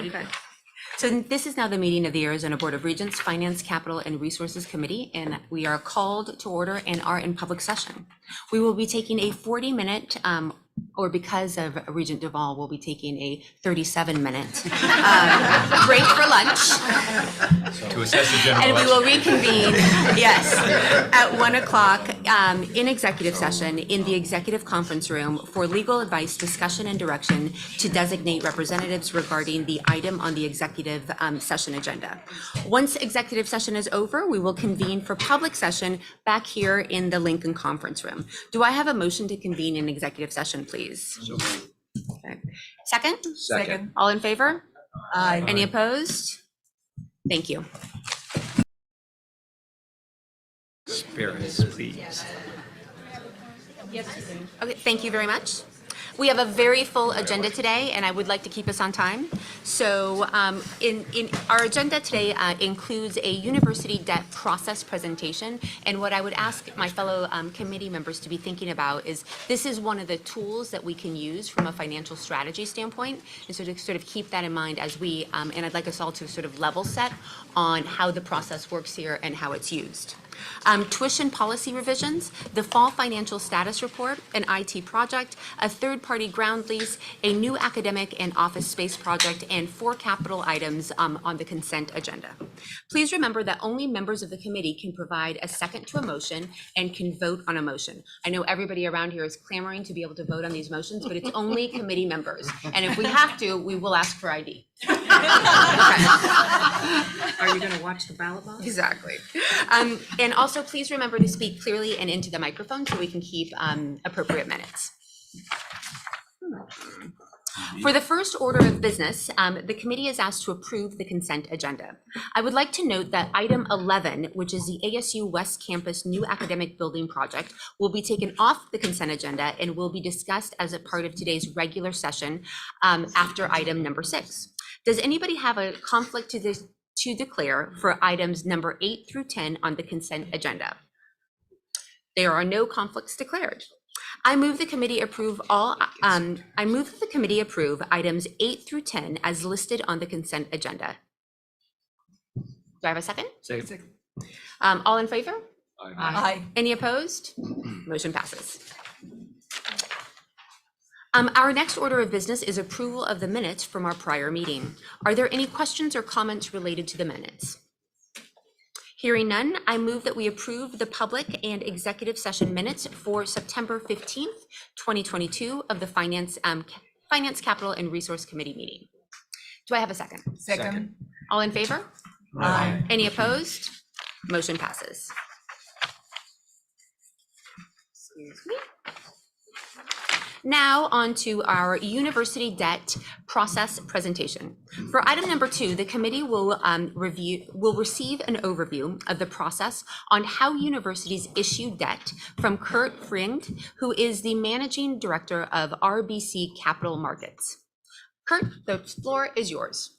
Okay. So this is now the meeting of the Arizona Board of Regents, Finance, Capital, and Resources Committee, and we are called to order and are in public session. We will be taking a 40-minute, or because of Regent Duvall, we'll be taking a 37-minute break for lunch. To assess the general And we will election. reconvene, yes, at 1 o'clock in executive session in the executive conference room for legal advice, discussion, and direction to designate representatives regarding the item on the executive session agenda. Once executive session is over, we will convene for public session back here in the Lincoln Conference Room. Do I have a motion to convene in executive session, please? Okay. Second? Second. All in favor? Aye. Any opposed? Thank you. Spare us, please. Okay, thank you very much. We have a very full agenda today, and I would like to keep us on time. So in our agenda today includes a university debt process presentation. And what I would ask my fellow committee members to be thinking about is this is one of the tools that we can use from a financial strategy standpoint. And so to sort of keep that in mind as we, and I'd like us all to sort of level set on how the process works here and how it's used. Tuition policy revisions, the fall financial status report, an IT project, a third-party ground lease, a new academic and office space project, and 4 capital items on the consent agenda. Please remember that only members of the committee can provide a second to a motion and can vote on a motion. I know everybody around here is clamoring to be able to vote on these motions, but it's only committee members. And if we have to, we will ask for ID. Are you going to watch the ballot box? Exactly. And also, please remember to speak clearly and into the microphone so we can keep appropriate minutes. For the first order of business, the committee is asked to approve the consent agenda. I would like to note that item 11, which is the ASU West Campus new academic building project, will be taken off the consent agenda and will be discussed as a part of today's regular session after item number 6. Does anybody have a conflict to declare for items number 8 through 10 on the consent agenda? There are no conflicts declared. I move the committee approve items 8 through 10 as listed on the consent agenda. Do I have a second? Second. All in favor? Aye. Any opposed? Motion passes. Our next order of business is approval of the minutes from our prior meeting. Are there any questions or comments related to the minutes? Hearing none, I move that we approve the public and executive session minutes for September 15th, 2022 of the Finance, Capital, and Resource Committee meeting. Do I have a second? Second. All in favor? Aye. Any opposed? Motion passes. Excuse me. Now on to our university debt process presentation. For item number 2, the committee will receive an overview of the process on how universities issue debt from Kurt Friend, who is the managing director of RBC Capital Markets. Kurt, the floor is yours.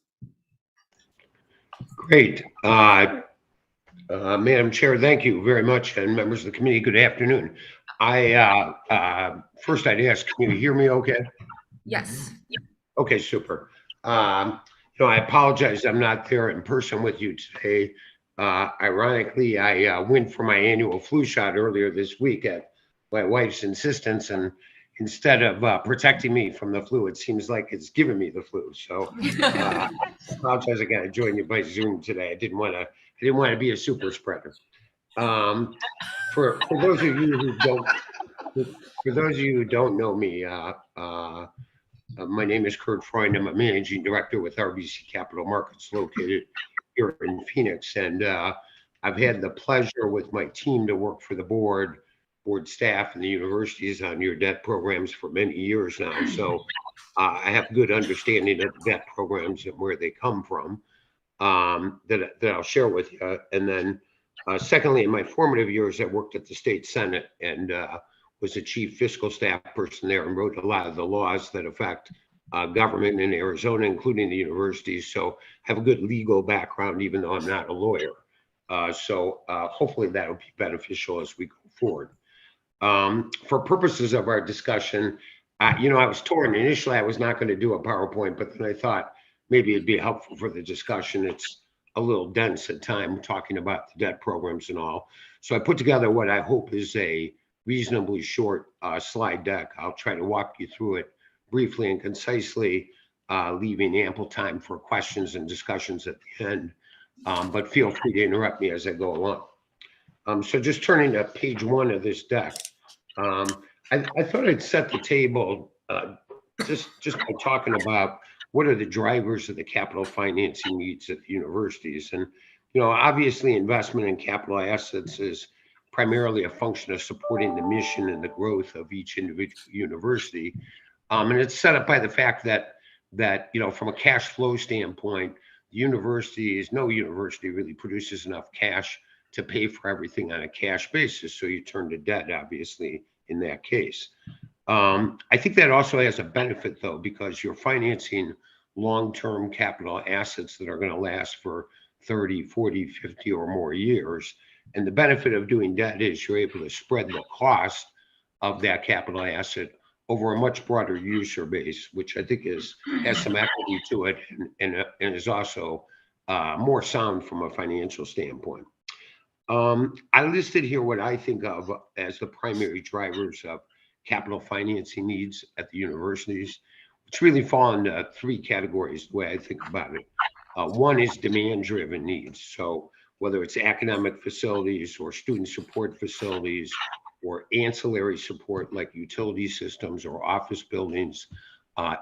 Great. Madam Chair, thank you very much, and members of the committee, good afternoon. First I'd ask, can you hear me okay? Yes. Okay, super. I apologize I'm not there in person with you today. Ironically, I went for my annual flu shot earlier this week at my wife's insistence, and instead of protecting me from the flu, it seems like it's giving me the flu. So I apologize I got to join you by Zoom today. I didn't want to be a super spreader. For those of you who don't know me, my name is Kurt Freund. I'm a managing director with RBC Capital Markets located here in Phoenix, and I've had the pleasure with my team to work for the board staff and the universities on your debt programs for many years now. So I have good understanding of debt programs and where they come from that I'll share with you. And then secondly, in my formative years, I worked at the state Senate and was a chief fiscal staff person there and wrote a lot of the laws that affect government in Arizona, including the universities. So I have a good legal background, even though I'm not a lawyer. So hopefully that'll be beneficial as we go forward. For purposes of our discussion, I was torn. Initially, I was not going to do a PowerPoint, but then I thought maybe it'd be helpful for the discussion. It's a little dense at time talking about the debt programs and all. So I put together what I hope is a reasonably short slide deck. I'll try to walk you through it briefly and concisely, leaving ample time for questions and discussions at the end. But feel free to interrupt me as I go along. So just turning to page 1 of this deck, I thought I'd set the table just by talking about what are the drivers of the capital financing needs at the universities. And, obviously investment in capital assets is primarily a function of supporting the mission and the growth of each individual university. And it's set up by the fact that from a cash flow standpoint, no university really produces enough cash to pay for everything on a cash basis. So you turn to debt, obviously, in that case. I think that also has a benefit, though, because you're financing long-term capital assets that are going to last for 30, 40, 50 or more years. And the benefit of doing debt is you're able to spread the cost of that capital asset over a much broader user base, which I think has some equity to it and is also more sound from a financial standpoint. I listed here what I think of as the primary drivers of capital financing needs at the universities, which really fall into 3 categories, the way I think about it. One is demand-driven needs. So whether it's academic facilities or student support facilities or ancillary support like utility systems or office buildings,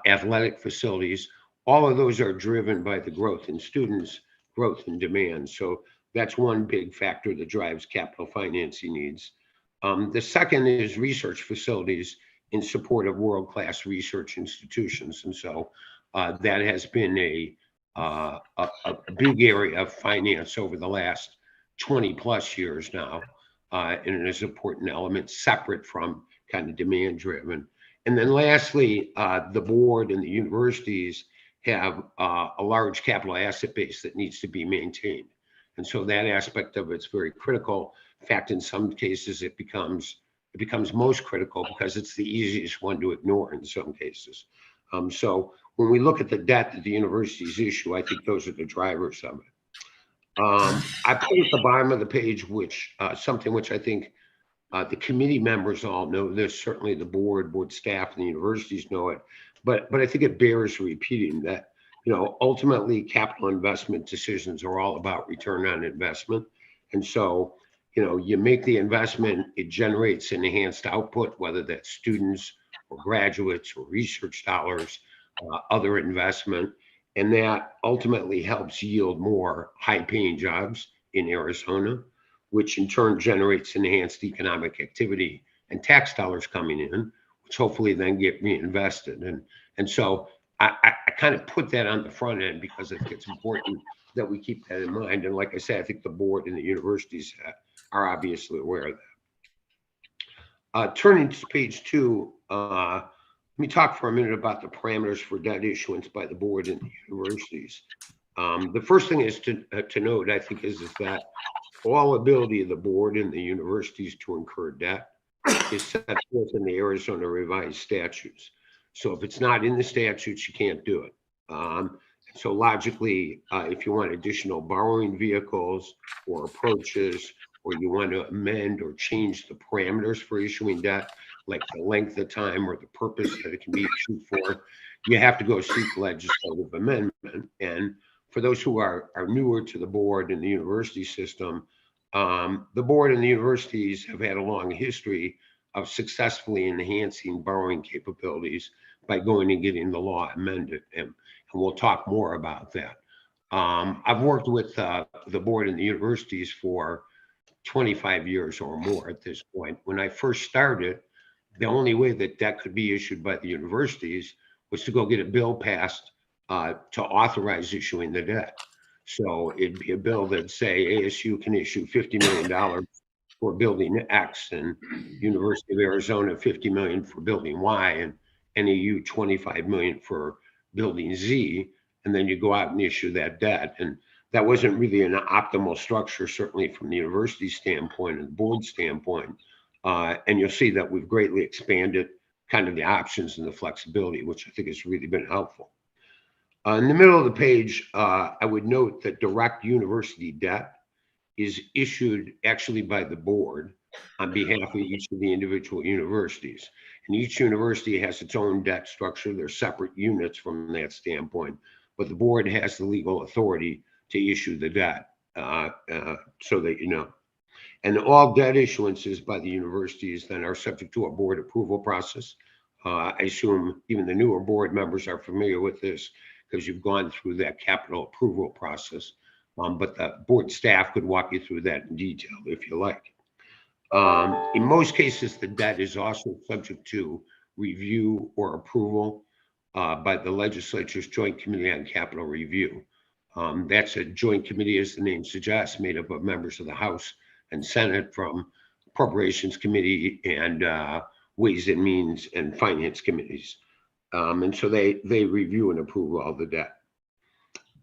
athletic facilities, all of those are driven by the growth in students, growth in demand. So that's one big factor that drives capital financing needs. The second is research facilities in support of world-class research institutions. And so that has been a big area of finance over the last 20 plus years now. And it is an important element separate from kind of demand driven. And then lastly, the board and the universities have a large capital asset base that needs to be maintained. And so that aspect of it's very critical. In fact, in some cases, it becomes most critical because it's the easiest one to ignore in some cases. So when we look at the debt that the universities issue, I think those are the drivers of it. I put at the bottom of the page, something which I think the committee members all know this, certainly the board staff and the universities know it, but I think it bears repeating that, ultimately capital investment decisions are all about return on investment. And so, you make the investment, it generates enhanced output, whether that's students or graduates or research dollars, other investment. And that ultimately helps yield more high-paying jobs in Arizona, which in turn generates enhanced economic activity and tax dollars coming in, which hopefully then get reinvested. And so I kind of put that on the front end because I think it's important that we keep that in mind. And like I said, I think the board and the universities are obviously aware of that. Turning to page 2, let me talk for a minute about the parameters for debt issuance by the board and the universities. The first thing is to note, I think, is that all ability of the board and the universities to incur debt is set forth in the Arizona revised statutes. So if it's not in the statutes, you can't do it. So logically, if you want additional borrowing vehicles or approaches, or you want to amend or change the parameters for issuing debt, like the length of time or the purpose that it can be issued for, you have to go seek legislative amendment. And for those who are newer to the board and the university system, the board and the universities have had a long history of successfully enhancing borrowing capabilities by going and getting the law amended. And we'll talk more about that. I've worked with the board and the universities for 25 years or more at this point. When I first started, the only way that debt could be issued by the universities was to go get a bill passed to authorize issuing the debt. So it'd be a bill that say ASU can issue $50 million for building X, and University of Arizona $50 million for building Y, and NAU $25 million for building Z. And then you go out and issue that debt. And that wasn't really an optimal structure, certainly from the university standpoint and the board standpoint. And you'll see that we've greatly expanded kind of the options and the flexibility, which I think has really been helpful. In the middle of the page, I would note that direct university debt is issued actually by the board on behalf of each of the individual universities. And each university has its own debt structure. They're separate units from that standpoint, but the board has the legal authority to issue the debt, so that you know. And all debt issuances by the universities then are subject to a board approval process. I assume even the newer board members are familiar with this because you've gone through that capital approval process. But the board staff could walk you through that in detail if you like. In most cases, the debt is also subject to review or approval by the legislature's Joint Committee on Capital Review. That's a joint committee, as the name suggests, made up of members of the House and Senate from Appropriations Committee and Ways and Means and Finance Committees. And so they review and approve all the debt.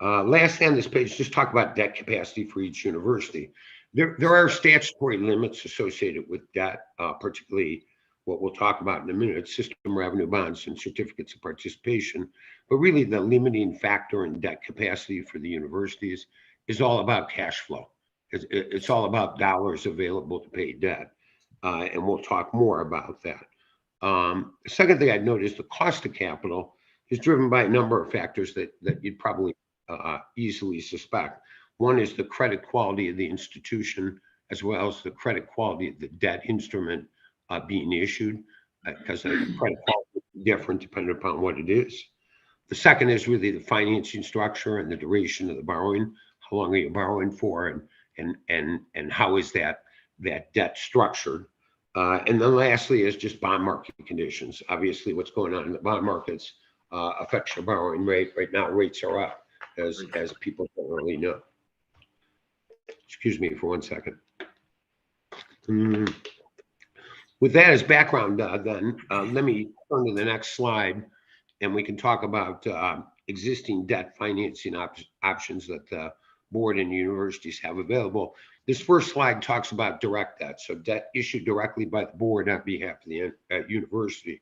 Lastly on this page, just talk about debt capacity for each university. There are statutory limits associated with debt, particularly what we'll talk about in a minute, system revenue bonds and certificates of participation. But really the limiting factor in debt capacity for the universities is all about cash flow. It's all about dollars available to pay debt. And we'll talk more about that. The second thing I'd note is the cost of capital is driven by a number of factors that you'd probably easily suspect. One is the credit quality of the institution, as well as the credit quality of the debt instrument being issued, because the credit quality is different depending upon what it is. The second is really the financing structure and the duration of the borrowing. How long are you borrowing for, and how is that debt structured? And then lastly is just bond market conditions. Obviously, what's going on in the bond markets affects your borrowing rate. Right now, rates are up, as people don't really know. Excuse me for 1 second. With that as background, then let me turn to the next slide, and we can talk about existing debt financing options that the board and universities have available. This first slide talks about direct debt, so debt issued directly by the board on behalf of the university.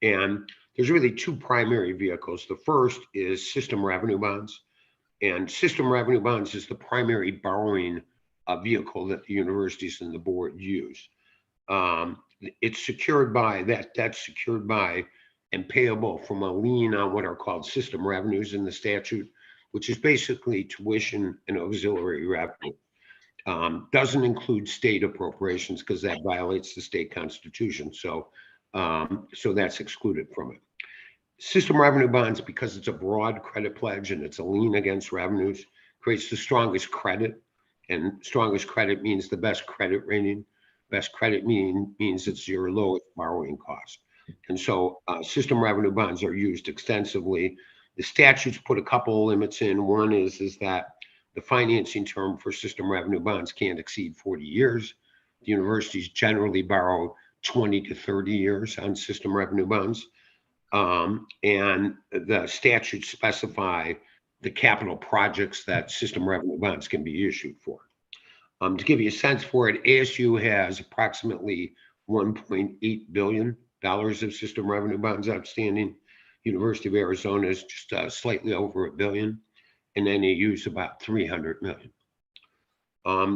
And there's really two primary vehicles. The first is system revenue bonds. And system revenue bonds is the primary borrowing vehicle that the universities and the board use. It's secured by, that debt's secured by and payable from a lien on what are called system revenues in the statute, which is basically tuition and auxiliary revenue. Doesn't include state appropriations because that violates the state constitution. So that's excluded from it. System revenue bonds, because it's a broad credit pledge and it's a lien against revenues, creates the strongest credit, and strongest credit means the best credit rating. Best credit means it's your lowest borrowing cost. And so system revenue bonds are used extensively. The statutes put a couple of limits in. One is that the financing term for system revenue bonds can't exceed 40 years. The universities generally borrow 20 to 30 years on system revenue bonds. And the statutes specify the capital projects that system revenue bonds can be issued for. To give you a sense for it, ASU has approximately $1.8 billion of system revenue bonds outstanding. University of Arizona is just slightly over $1 billion, and NAU is about $300 million.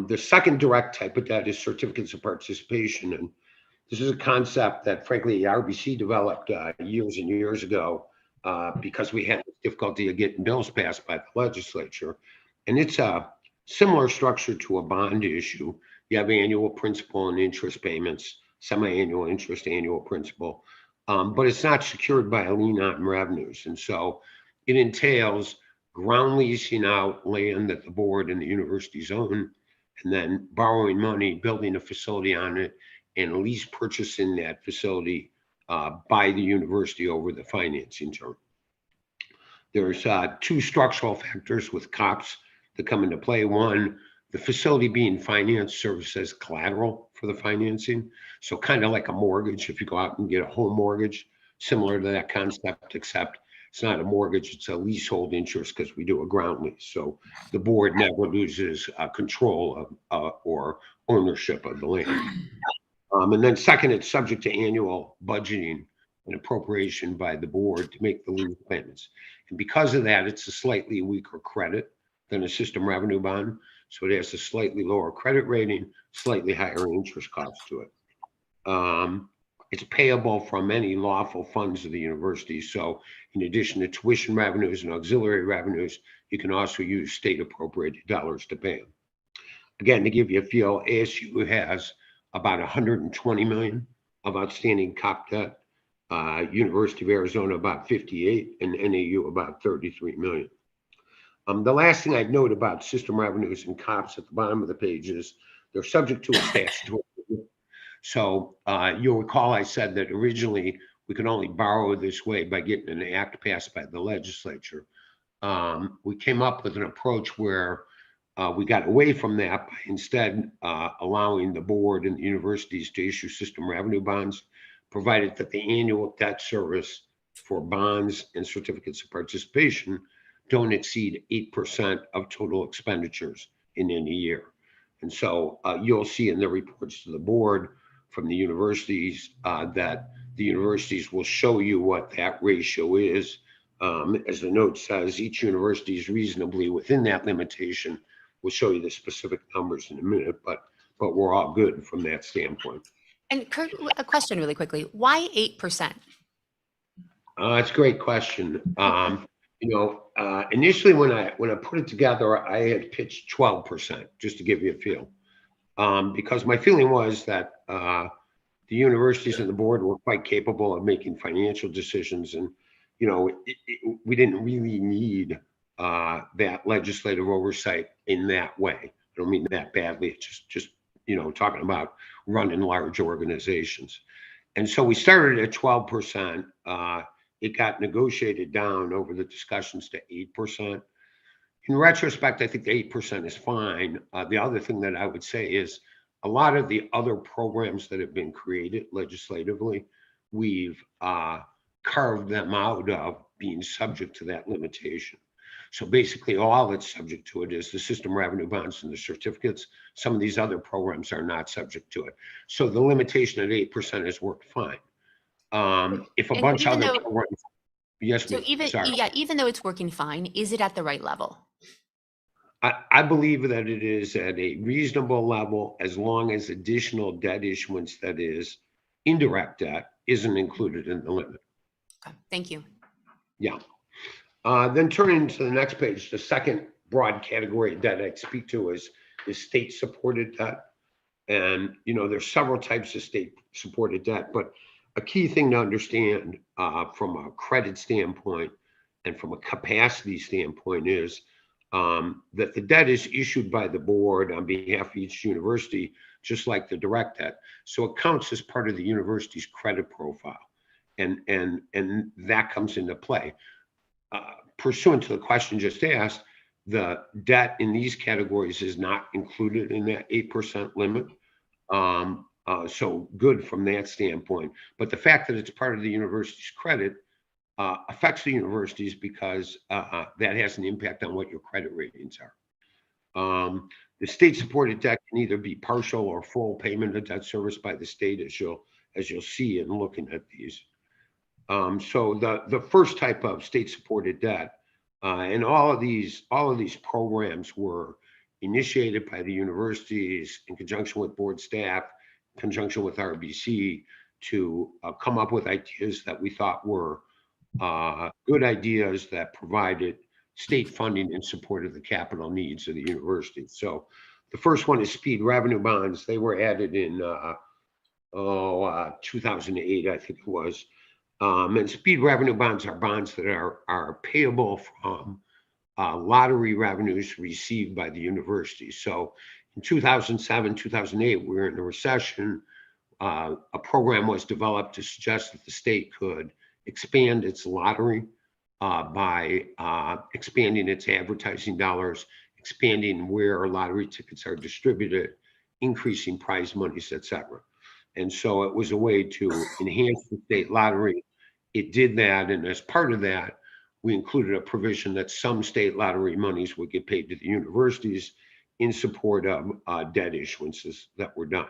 The second direct type of debt is certificates of participation, and this is a concept that, frankly, RBC developed years and years ago because we had difficulty of getting bills passed by the legislature, and it's a similar structure to a bond issue. You have annual principal and interest payments, semi-annual interest, annual principal, but it's not secured by a lien on revenues. And so it entails ground leasing out land that the board and the universities own, and then borrowing money, building a facility on it, and lease purchasing that facility by the university over the financing term. There's two structural factors with COPS that come into play. One, the facility being financed serves as collateral for the financing. So kind of like a mortgage, if you go out and get a home mortgage, similar to that concept, except it's not a mortgage, it's a leasehold interest because we do a ground lease. So the board never loses control of or ownership of the land. And then second, it's subject to annual budgeting and appropriation by the board to make the lease payments. And because of that, it's a slightly weaker credit than a system revenue bond. So it has a slightly lower credit rating, slightly higher interest cost to it. It's payable from any lawful funds of the university. So in addition to tuition revenues and auxiliary revenues, you can also use state appropriated dollars to pay them. Again, to give you a feel, ASU has about 120 million of outstanding COP debt, University of Arizona about 58, and NAU about 33 million. The last thing I'd note about system revenues and COPs at the bottom of the page is they're subject to a statutory. So you'll recall I said that originally we could only borrow this way by getting an act passed by the legislature. We came up with an approach where we got away from that by instead allowing the board and the universities to issue system revenue bonds, provided that the annual debt service for bonds and certificates of participation don't exceed 8% of total expenditures in any year. And so you'll see in the reports to the board from the universities that the universities will show you what that ratio is. As the note says, each university is reasonably within that limitation. We'll show you the specific numbers in a minute, but we're all good from that standpoint. And Kurt, a question really quickly. Why 8%? It's a great question. Initially when I put it together, I had pitched 12%, just to give you a feel. Because my feeling was that the universities and the board were quite capable of making financial decisions, and we didn't really need that legislative oversight in that way. I don't mean that badly. It's just talking about running large organizations. And so we started at 12%. It got negotiated down over the discussions to 8%. In retrospect, I think the 8% is fine. The other thing that I would say is a lot of the other programs that have been created legislatively, we've carved them out of being subject to that limitation. So basically all that's subject to it is the system revenue bonds and the certificates. Some of these other programs are not subject to it. So the limitation at 8% has worked fine. If a bunch of other programs, yes, so even though it's working fine, is it at the right level? I believe that it is at a reasonable level as long as additional debt issuance, that is indirect debt, isn't included in the limit. Okay, thank you. Yeah. Then turning to the next page, the second broad category of debt I'd speak to is state-supported debt. And, there's several types of state-supported debt, but a key thing to understand from a credit standpoint and from a capacity standpoint is that the debt is issued by the board on behalf of each university, just like the direct debt. So it counts as part of the university's credit profile, and that comes into play. Pursuant to the question just asked, the debt in these categories is not included in that 8% limit. So good from that standpoint. But the fact that it's part of the university's credit affects the universities because that has an impact on what your credit ratings are. The state-supported debt can either be partial or full payment of debt service by the state, as you'll see in looking at these. So the first type of state-supported debt, and all of these programs were initiated by the universities in conjunction with board staff, in conjunction with RBC, to come up with ideas that we thought were good ideas that provided state funding in support of the capital needs of the university. So the first one is speed revenue bonds. They were added in 2008, I think it was. And speed revenue bonds are bonds that are payable from lottery revenues received by the university. So in 2007, 2008, we were in a recession. A program was developed to suggest that the state could expand its lottery by expanding its advertising dollars, expanding where lottery tickets are distributed, increasing prize monies, etc. And so it was a way to enhance the state lottery. It did that, and as part of that, we included a provision that some state lottery monies would get paid to the universities in support of debt issuances that were done.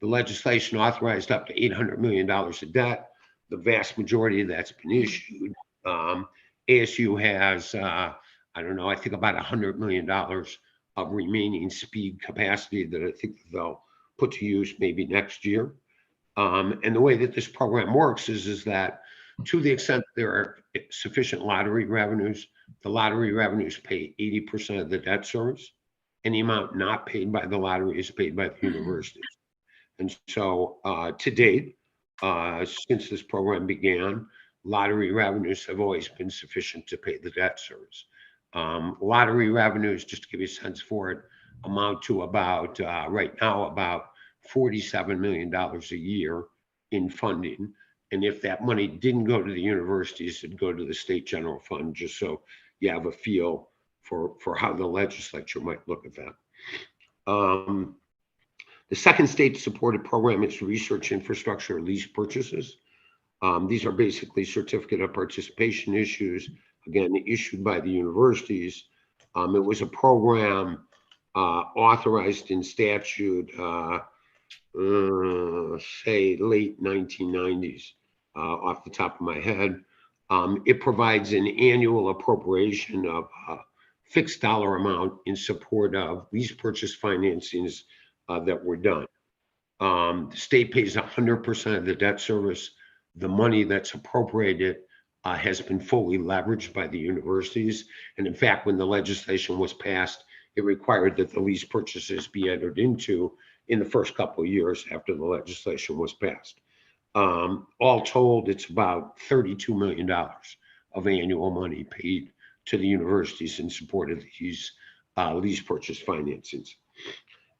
The legislation authorized up to $800 million of debt. The vast majority of that's been issued. ASU has, I don't know, I think about $100 million of remaining speed capacity that I think they'll put to use maybe next year. And the way that this program works is that to the extent there are sufficient lottery revenues, the lottery revenues pay 80% of the debt service. Any amount not paid by the lottery is paid by the universities. And so to date, since this program began, lottery revenues have always been sufficient to pay the debt service. Lottery revenues, just to give you a sense for it, amount to about, right now, about $47 million a year in funding. And if that money didn't go to the universities, it'd go to the state general fund, just so you have a feel for how the legislature might look at that. The second state-supported program is research infrastructure lease purchases. These are basically certificate of participation issues, again, issued by the universities. It was a program authorized in statute, say late 1990s, off the top of my head. It provides an annual appropriation of a fixed dollar amount in support of lease purchase financings that were done. The state pays 100% of the debt service. The money that's appropriated has been fully leveraged by the universities. And in fact, when the legislation was passed, it required that the lease purchases be entered into in the first couple of years after the legislation was passed. All told, it's about $32 million of annual money paid to the universities in support of these lease purchase financings.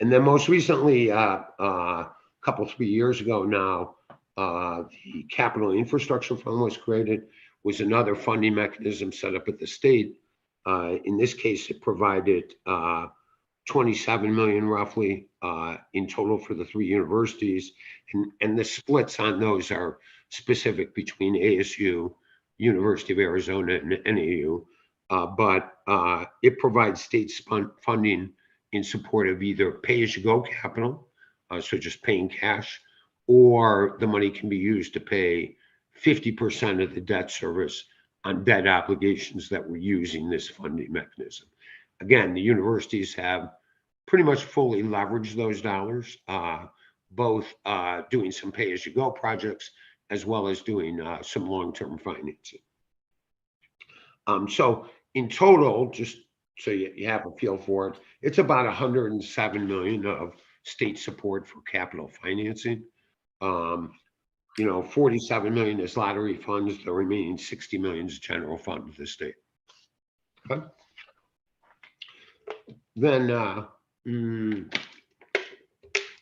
And then most recently, a couple, 3 years ago now, the Capital Infrastructure Fund was created, was another funding mechanism set up at the state. In this case, it provided 27 million roughly in total for the 3 universities. And the splits on those are specific between ASU, University of Arizona, and NAU. But it provides state funding in support of either pay-as-you-go capital, so just paying cash, or the money can be used to pay 50% of the debt service on debt obligations that were using this funding mechanism. Again, the universities have pretty much fully leveraged those dollars, both doing some pay-as-you-go projects as well as doing some long-term financing. So in total, just so you have a feel for it, it's about 107 million of state support for capital financing. 47 million is lottery funds. The remaining 60 million is general fund of the state. Okay. Then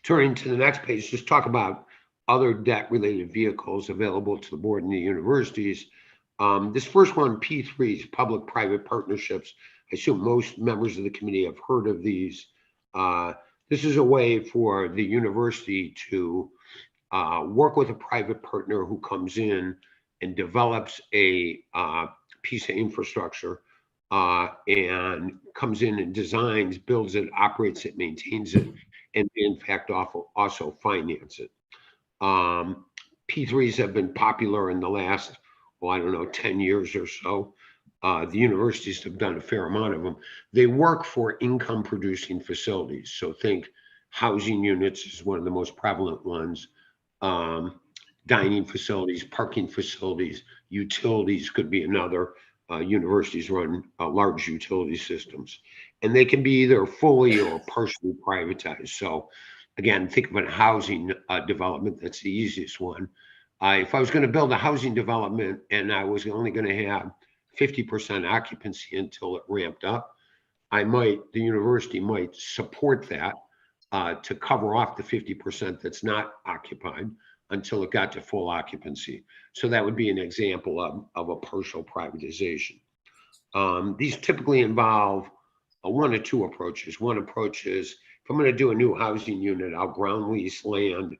turning to the next page, just talk about other debt-related vehicles available to the board and the universities. This first one, P3s, public-private partnerships. I assume most members of the committee have heard of these. This is a way for the university to work with a private partner who comes in and develops a piece of infrastructure and comes in and designs, builds it, operates it, maintains it, and in fact also finance it. P3s have been popular in the last, 10 years or so. The universities have done a fair amount of them. They work for income producing facilities. So think housing units is one of the most prevalent ones. Dining facilities, parking facilities, utilities could be another. Universities run large utility systems, and they can be either fully or partially privatized. So again, think of a housing development. That's the easiest one. If I was going to build a housing development and I was only going to have 50% occupancy until it ramped up, the university might support that to cover off the 50% that's not occupied until it got to full occupancy. So that would be an example of a partial privatization. These typically involve one or two approaches. One approach is, if I'm going to do a new housing unit, I'll ground lease land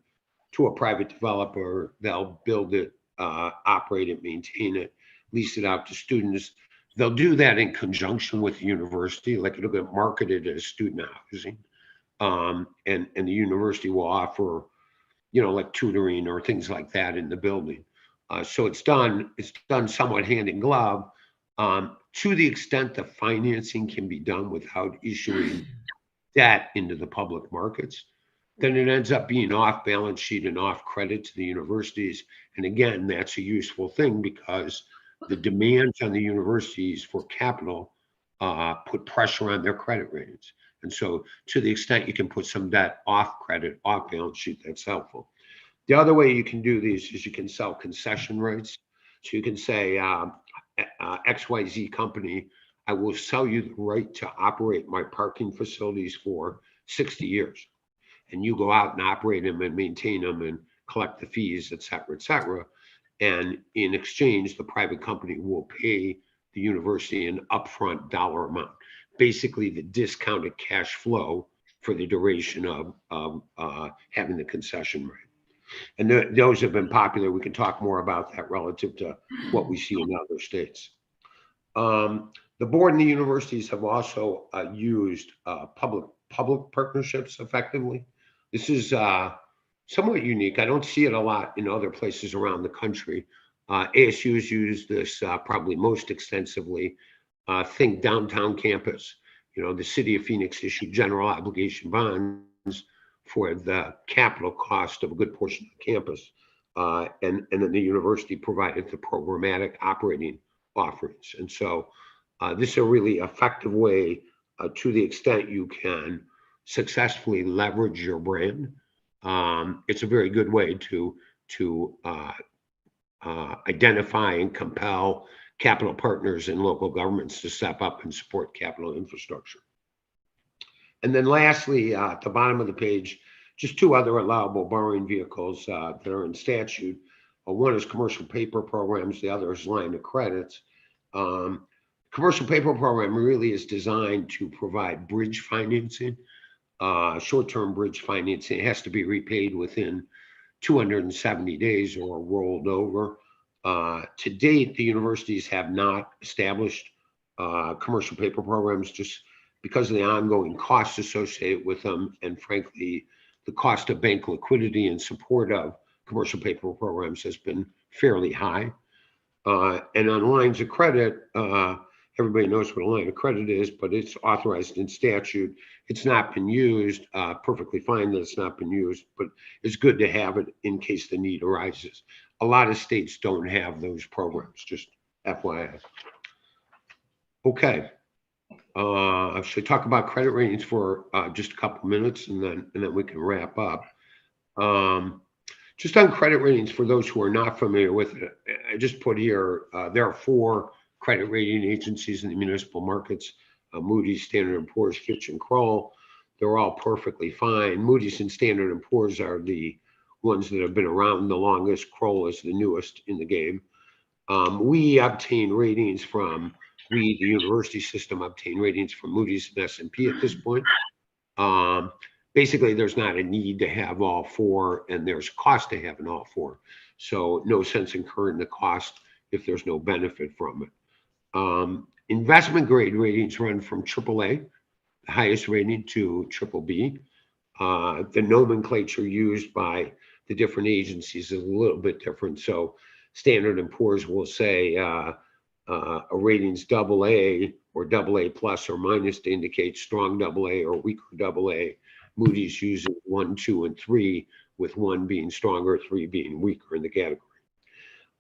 to a private developer. They'll build it, operate it, maintain it, lease it out to students. They'll do that in conjunction with the university, like it'll get marketed as student housing. And the university will offer, like tutoring or things like that in the building. So it's done somewhat hand in glove, To the extent the financing can be done without issuing debt into the public markets, then it ends up being off balance sheet and off credit to the universities. And again, that's a useful thing because the demands on the universities for capital put pressure on their credit ratings. And so to the extent you can put some debt off credit, off balance sheet, that's helpful. The other way you can do these is you can sell concession rights. So you can say, XYZ company, I will sell you the right to operate my parking facilities for 60 years. And you go out and operate them and maintain them and collect the fees, et cetera, et cetera. And in exchange, the private company will pay the university an upfront dollar amount, basically the discounted cash flow for the duration of having the concession right. And those have been popular. We can talk more about that relative to what we see in other states. The board and the universities have also used public partnerships effectively. This is somewhat unique. I don't see it a lot in other places around the country. ASU's used this probably most extensively. Think downtown campus. You know, the city of Phoenix issued general obligation bonds for the capital cost of a good portion of the campus. And then the university provided the programmatic operating offerings. And so this is a really effective way to the extent you can successfully leverage your brand. It's a very good way to identify and compel capital partners and local governments to step up and support capital infrastructure. And then lastly, at the bottom of the page, just two other allowable borrowing vehicles that are in statute. One is commercial paper programs, the other is line of credits. Commercial paper program really is designed to provide bridge financing, short-term bridge financing. It has to be repaid within 270 days or rolled over. To date, the universities have not established commercial paper programs just because of the ongoing costs associated with them, and frankly, the cost of bank liquidity in support of commercial paper programs has been fairly high. And on lines of credit, everybody knows what a line of credit is, but it's authorized in statute. It's not been used, perfectly fine that it's not been used, but it's good to have it in case the need arises. A lot of states don't have those programs, just FYI. Okay. Should I talk about credit ratings for just a couple minutes and then we can wrap up. Just on credit ratings, for those who are not familiar with it, I just put here, there are 4 credit rating agencies in the municipal markets, Moody's, Standard & Poor's, Fitch, and Kroll. They're all perfectly fine. Moody's and Standard & Poor's are the ones that have been around the longest. Kroll is the newest in the game. We obtain ratings from, the university system, obtain ratings from Moody's and S&P at this point. Basically, there's not a need to have all 4, and there's a cost to having all 4. So no sense incurring the cost if there's no benefit from it. Investment grade ratings run from AAA, the highest rating, to BBB. The nomenclature used by the different agencies is a little bit different. So Standard & Poor's will say a rating's AA or AA plus or minus to indicate strong AA or weaker AA. Moody's uses 1, 2, and 3, with 1 being stronger, 3 being weaker in the category.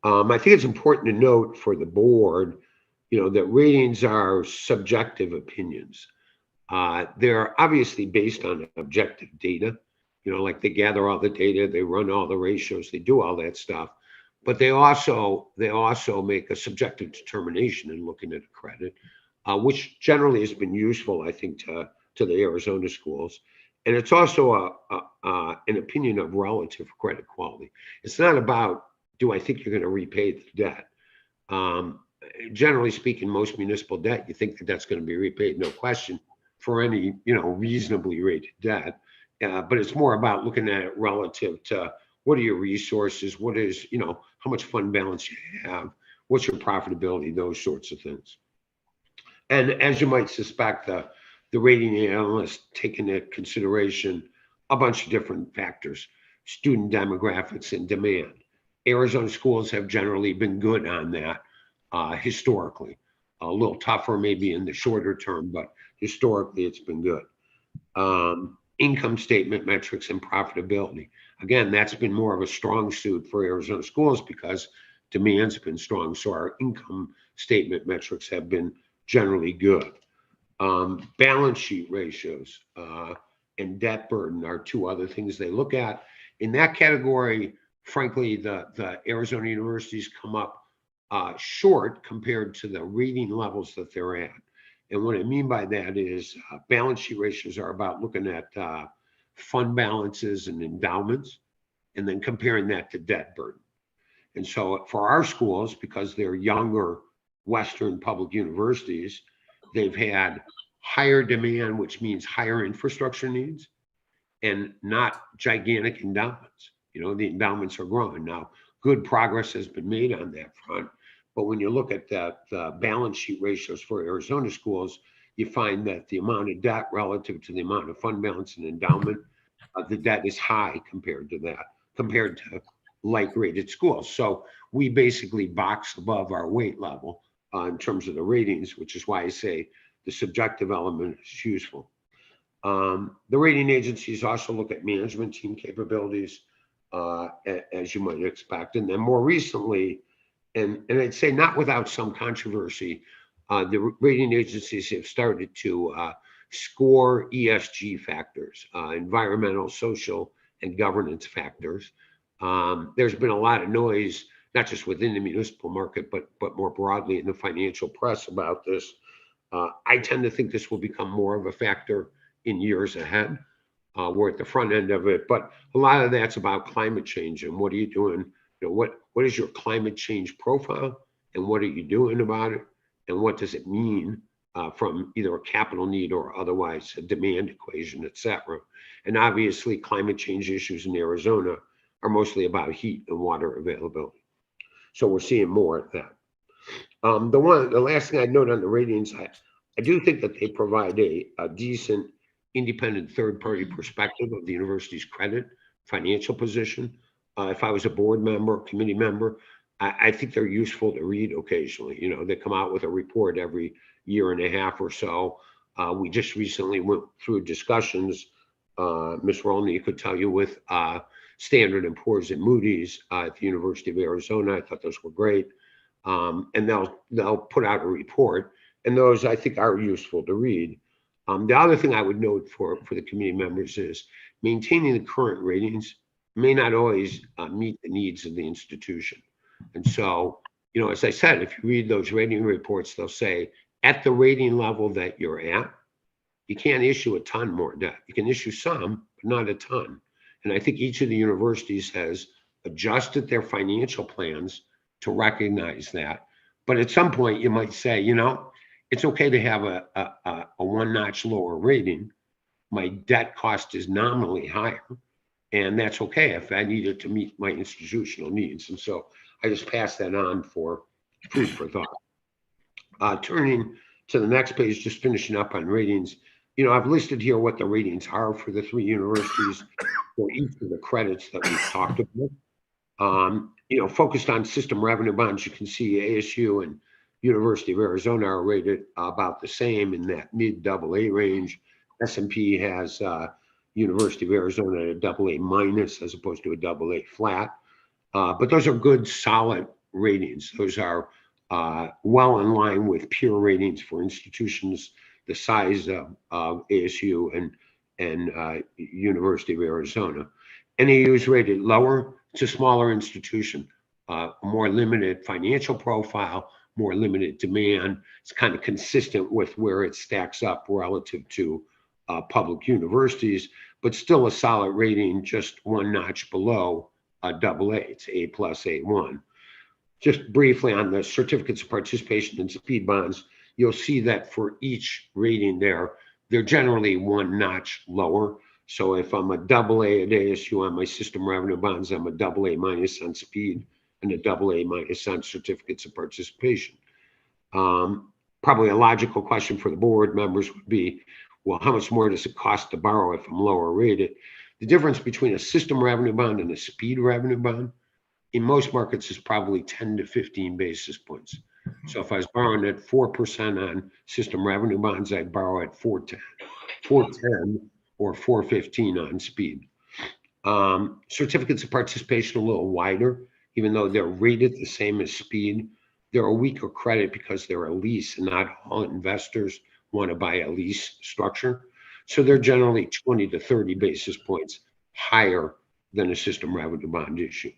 I think it's important to note for the board, that ratings are subjective opinions. They're obviously based on objective data. Like they gather all the data, they run all the ratios, they do all that stuff. But they also make a subjective determination in looking at a credit, which generally has been useful, I think, to the Arizona schools. And it's also an opinion of relative credit quality. It's not about, do I think you're going to repay the debt? Generally speaking, most municipal debt, you think that that's going to be repaid, no question, for any, reasonably rated debt. But it's more about looking at it relative to what are your resources, what is, how much fund balance you have, what's your profitability, those sorts of things. And as you might suspect, the rating analysts take into consideration a bunch of different factors, student demographics and demand. Arizona schools have generally been good on that historically. A little tougher maybe in the shorter term, but historically it's been good. Income statement metrics and profitability. Again, that's been more of a strong suit for Arizona schools because demand's been strong. So our income statement metrics have been generally good. Balance sheet ratios and debt burden are two other things they look at. In that category, frankly, the Arizona universities come up short compared to the rating levels that they're at. And what I mean by that is balance sheet ratios are about looking at fund balances and endowments and then comparing that to debt burden. And so for our schools, because they're younger Western public universities, they've had higher demand, which means higher infrastructure needs and not gigantic endowments. You know, the endowments are growing. Now, good progress has been made on that front. But when you look at the balance sheet ratios for Arizona schools, you find that the amount of debt relative to the amount of fund balance and endowment, the debt is high compared to that, compared to like-rated schools. So we basically box above our weight level in terms of the ratings, which is why I say the subjective element is useful. The rating agencies also look at management team capabilities, as you might expect. And then more recently, and I'd say not without some controversy, the rating agencies have started to score ESG factors, environmental, social, and governance factors. There's been a lot of noise, not just within the municipal market, but more broadly in the financial press about this. I tend to think this will become more of a factor in years ahead. We're at the front end of it, but a lot of that's about climate change and what are you doing? You know, what is your climate change profile and what are you doing about it? And what does it mean from either a capital need or otherwise a demand equation, et cetera. And obviously climate change issues in Arizona are mostly about heat and water availability. So we're seeing more of that. The last thing I'd note on the ratings, I do think that they provide a decent independent third-party perspective of the university's credit, financial position. If I was a board member, committee member, I think they're useful to read occasionally. You know, they come out with a report every year and a half or so. We just recently went through discussions, Ms. Rolney could tell you, with Standard & Poor's and Moody's at the University of Arizona. I thought those were great. And they'll put out a report, and those I think are useful to read. The other thing I would note for the committee members is maintaining the current ratings may not always meet the needs of the institution. And so, you know, as I said, if you read those rating reports, they'll say at the rating level that you're at, you can't issue a ton more debt. You can issue some, but not a ton. And I think each of the universities has adjusted their financial plans to recognize that. But at some point you might say, you know, it's okay to have a one notch lower rating. My debt cost is nominally higher, and that's okay if I need it to meet my institutional needs. And so I just pass that on for food for thought. Turning to the next page, just finishing up on ratings. You know, I've listed here what the ratings are for the three universities for each of the credits that we've talked about. You know, focused on system revenue bonds, you can see ASU and University of Arizona are rated about the same in that mid AA range. S&P has University of Arizona at a AA minus as opposed to a AA flat. But those are good, solid ratings. Those are well in line with peer ratings for institutions the size of ASU and University of Arizona. NAU is rated lower. It's a smaller institution, a more limited financial profile, more limited demand. It's kind of consistent with where it stacks up relative to public universities, but still a solid rating, just one notch below a AA. It's A plus A1. Just briefly on the certificates of participation in speed bonds, you'll see that for each rating there, they're generally one notch lower. So if I'm a AA at ASU on my system revenue bonds, I'm a AA minus on speed and a AA minus on certificates of participation. Probably a logical question for the board members would be, well, how much more does it cost to borrow if I'm lower rated? The difference between a system revenue bond and a speed revenue bond in most markets is probably 10 to 15 basis points. So if I was borrowing at 4% on system revenue bonds, I'd borrow at 410 or 415 on speed. Certificates of participation a little wider, even though they're rated the same as speed. They're a weaker credit because they're a lease, and not all investors want to buy a lease structure. So they're generally 20 to 30 basis points higher than a system revenue bond issue.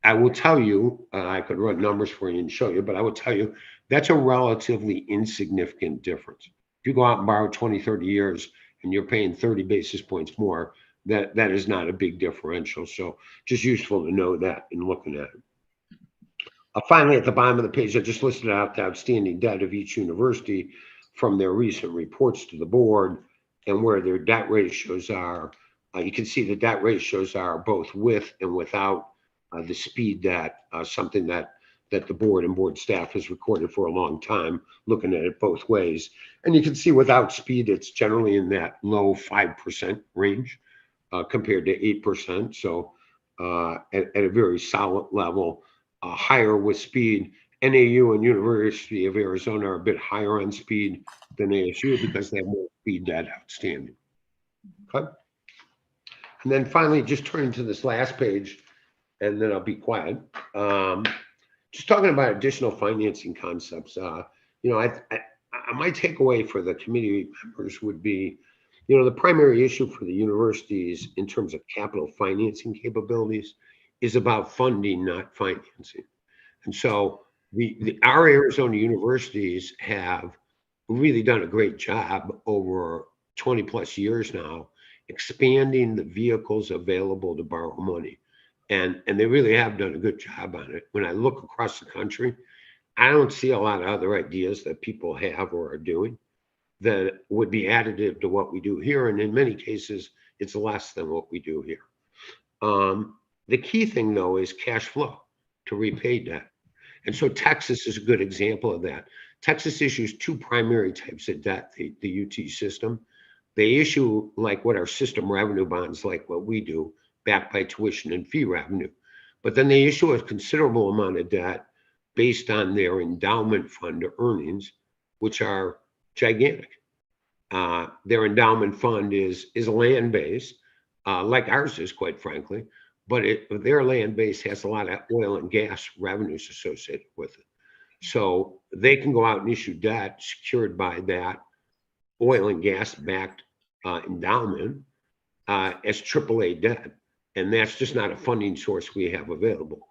I will tell you, I could run numbers for you and show you, but I will tell you that's a relatively insignificant difference. If you go out and borrow 20, 30 years and you're paying 30 basis points more, that is not a big differential. So just useful to know that in looking at it. Finally, at the bottom of the page, I just listed out the outstanding debt of each university from their recent reports to the board and where their debt ratios are. You can see the debt ratios are both with and without the speed debt, something that the board and board staff has recorded for a long time, looking at it both ways. And you can see without speed, it's generally in that low 5% range compared to 8%. So at a very solid level. Higher with speed. NAU and University of Arizona are a bit higher on speed than ASU because they have more speed debt outstanding. Okay. And then finally, just turning to this last page, and then I'll be quiet. Just talking about additional financing concepts. My takeaway for the committee members would be, the primary issue for the universities in terms of capital financing capabilities is about funding, not financing. And so our Arizona universities have really done a great job over 20 plus years now, expanding the vehicles available to borrow money. And they really have done a good job on it. When I look across the country, I don't see a lot of other ideas that people have or are doing that would be additive to what we do here. And in many cases, it's less than what we do here. The key thing, though, is cash flow to repay debt. And so Texas is a good example of that. Texas issues two primary types of debt, the UT system. They issue like what our system revenue bonds, like what we do, backed by tuition and fee revenue. But then they issue a considerable amount of debt based on their endowment fund earnings, which are gigantic. Their endowment fund is land-based, like ours is, quite frankly. But their land base has a lot of oil and gas revenues associated with it. So they can go out and issue debt secured by that oil and gas backed endowment as AAA debt. And that's just not a funding source we have available.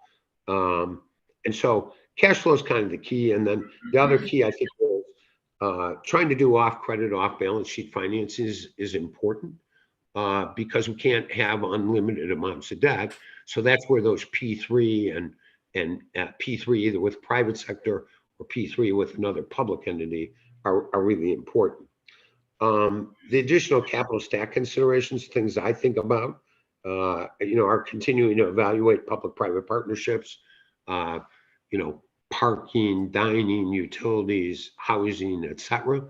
And so cash flow is kind of the key. And then the other key, I think, is trying to do off credit, off balance sheet financing is important. Because we can't have unlimited amounts of debt. So that's where those P3 and P3 either with private sector or P3 with another public entity are really important. The additional capital stack considerations, things I think about, are continuing to evaluate public-private partnerships, parking, dining, utilities, housing, etc.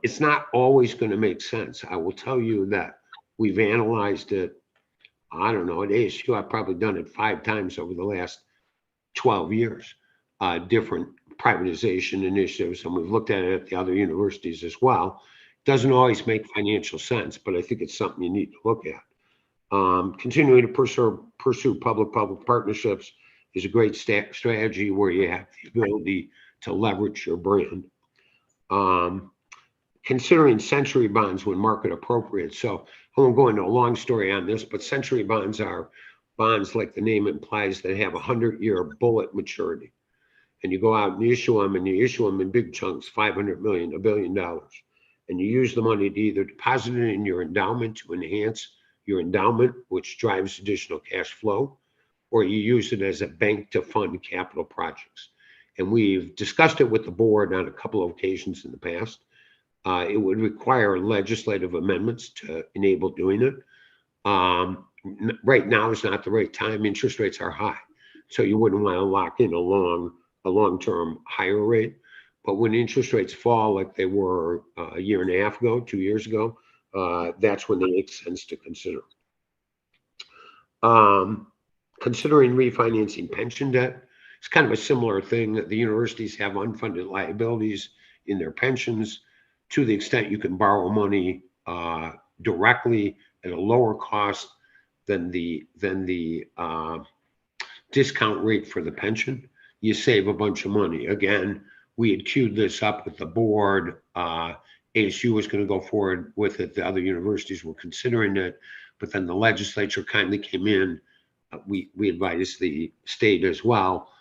It's not always going to make sense. I will tell you that we've analyzed it. I don't know, at ASU, I've probably done it 5 times over the last 12 years, different privatization initiatives, and we've looked at it at the other universities as well. Doesn't always make financial sense, but I think it's something you need to look at. Continuing to pursue public-public partnerships is a great strategy where you have the ability to leverage your brand. Considering century bonds when market appropriate. So I won't go into a long story on this, but century bonds are bonds, like the name implies, that have a 100-year bullet maturity. And you go out and you issue them, and you issue them in big chunks, 500 million, $1 billion. And you use the money to either deposit it in your endowment to enhance your endowment, which drives additional cash flow, or you use it as a bank to fund capital projects. And we've discussed it with the board on a couple of occasions in the past. It would require legislative amendments to enable doing it. Right now is not the right time. Interest rates are high, so you wouldn't want to lock in a long-term higher rate. But when interest rates fall, like they were a year and a half ago, 2 years ago, that's when they make sense to consider. Considering refinancing pension debt. it's kind of a similar thing. The universities have unfunded liabilities in their pensions. To the extent you can borrow money directly at a lower cost than the discount rate for the pension, you save a bunch of money. Again, we had queued this up with the board. ASU was going to go forward with it. The other universities were considering it, but then the legislature kindly came in. We advised the state as well.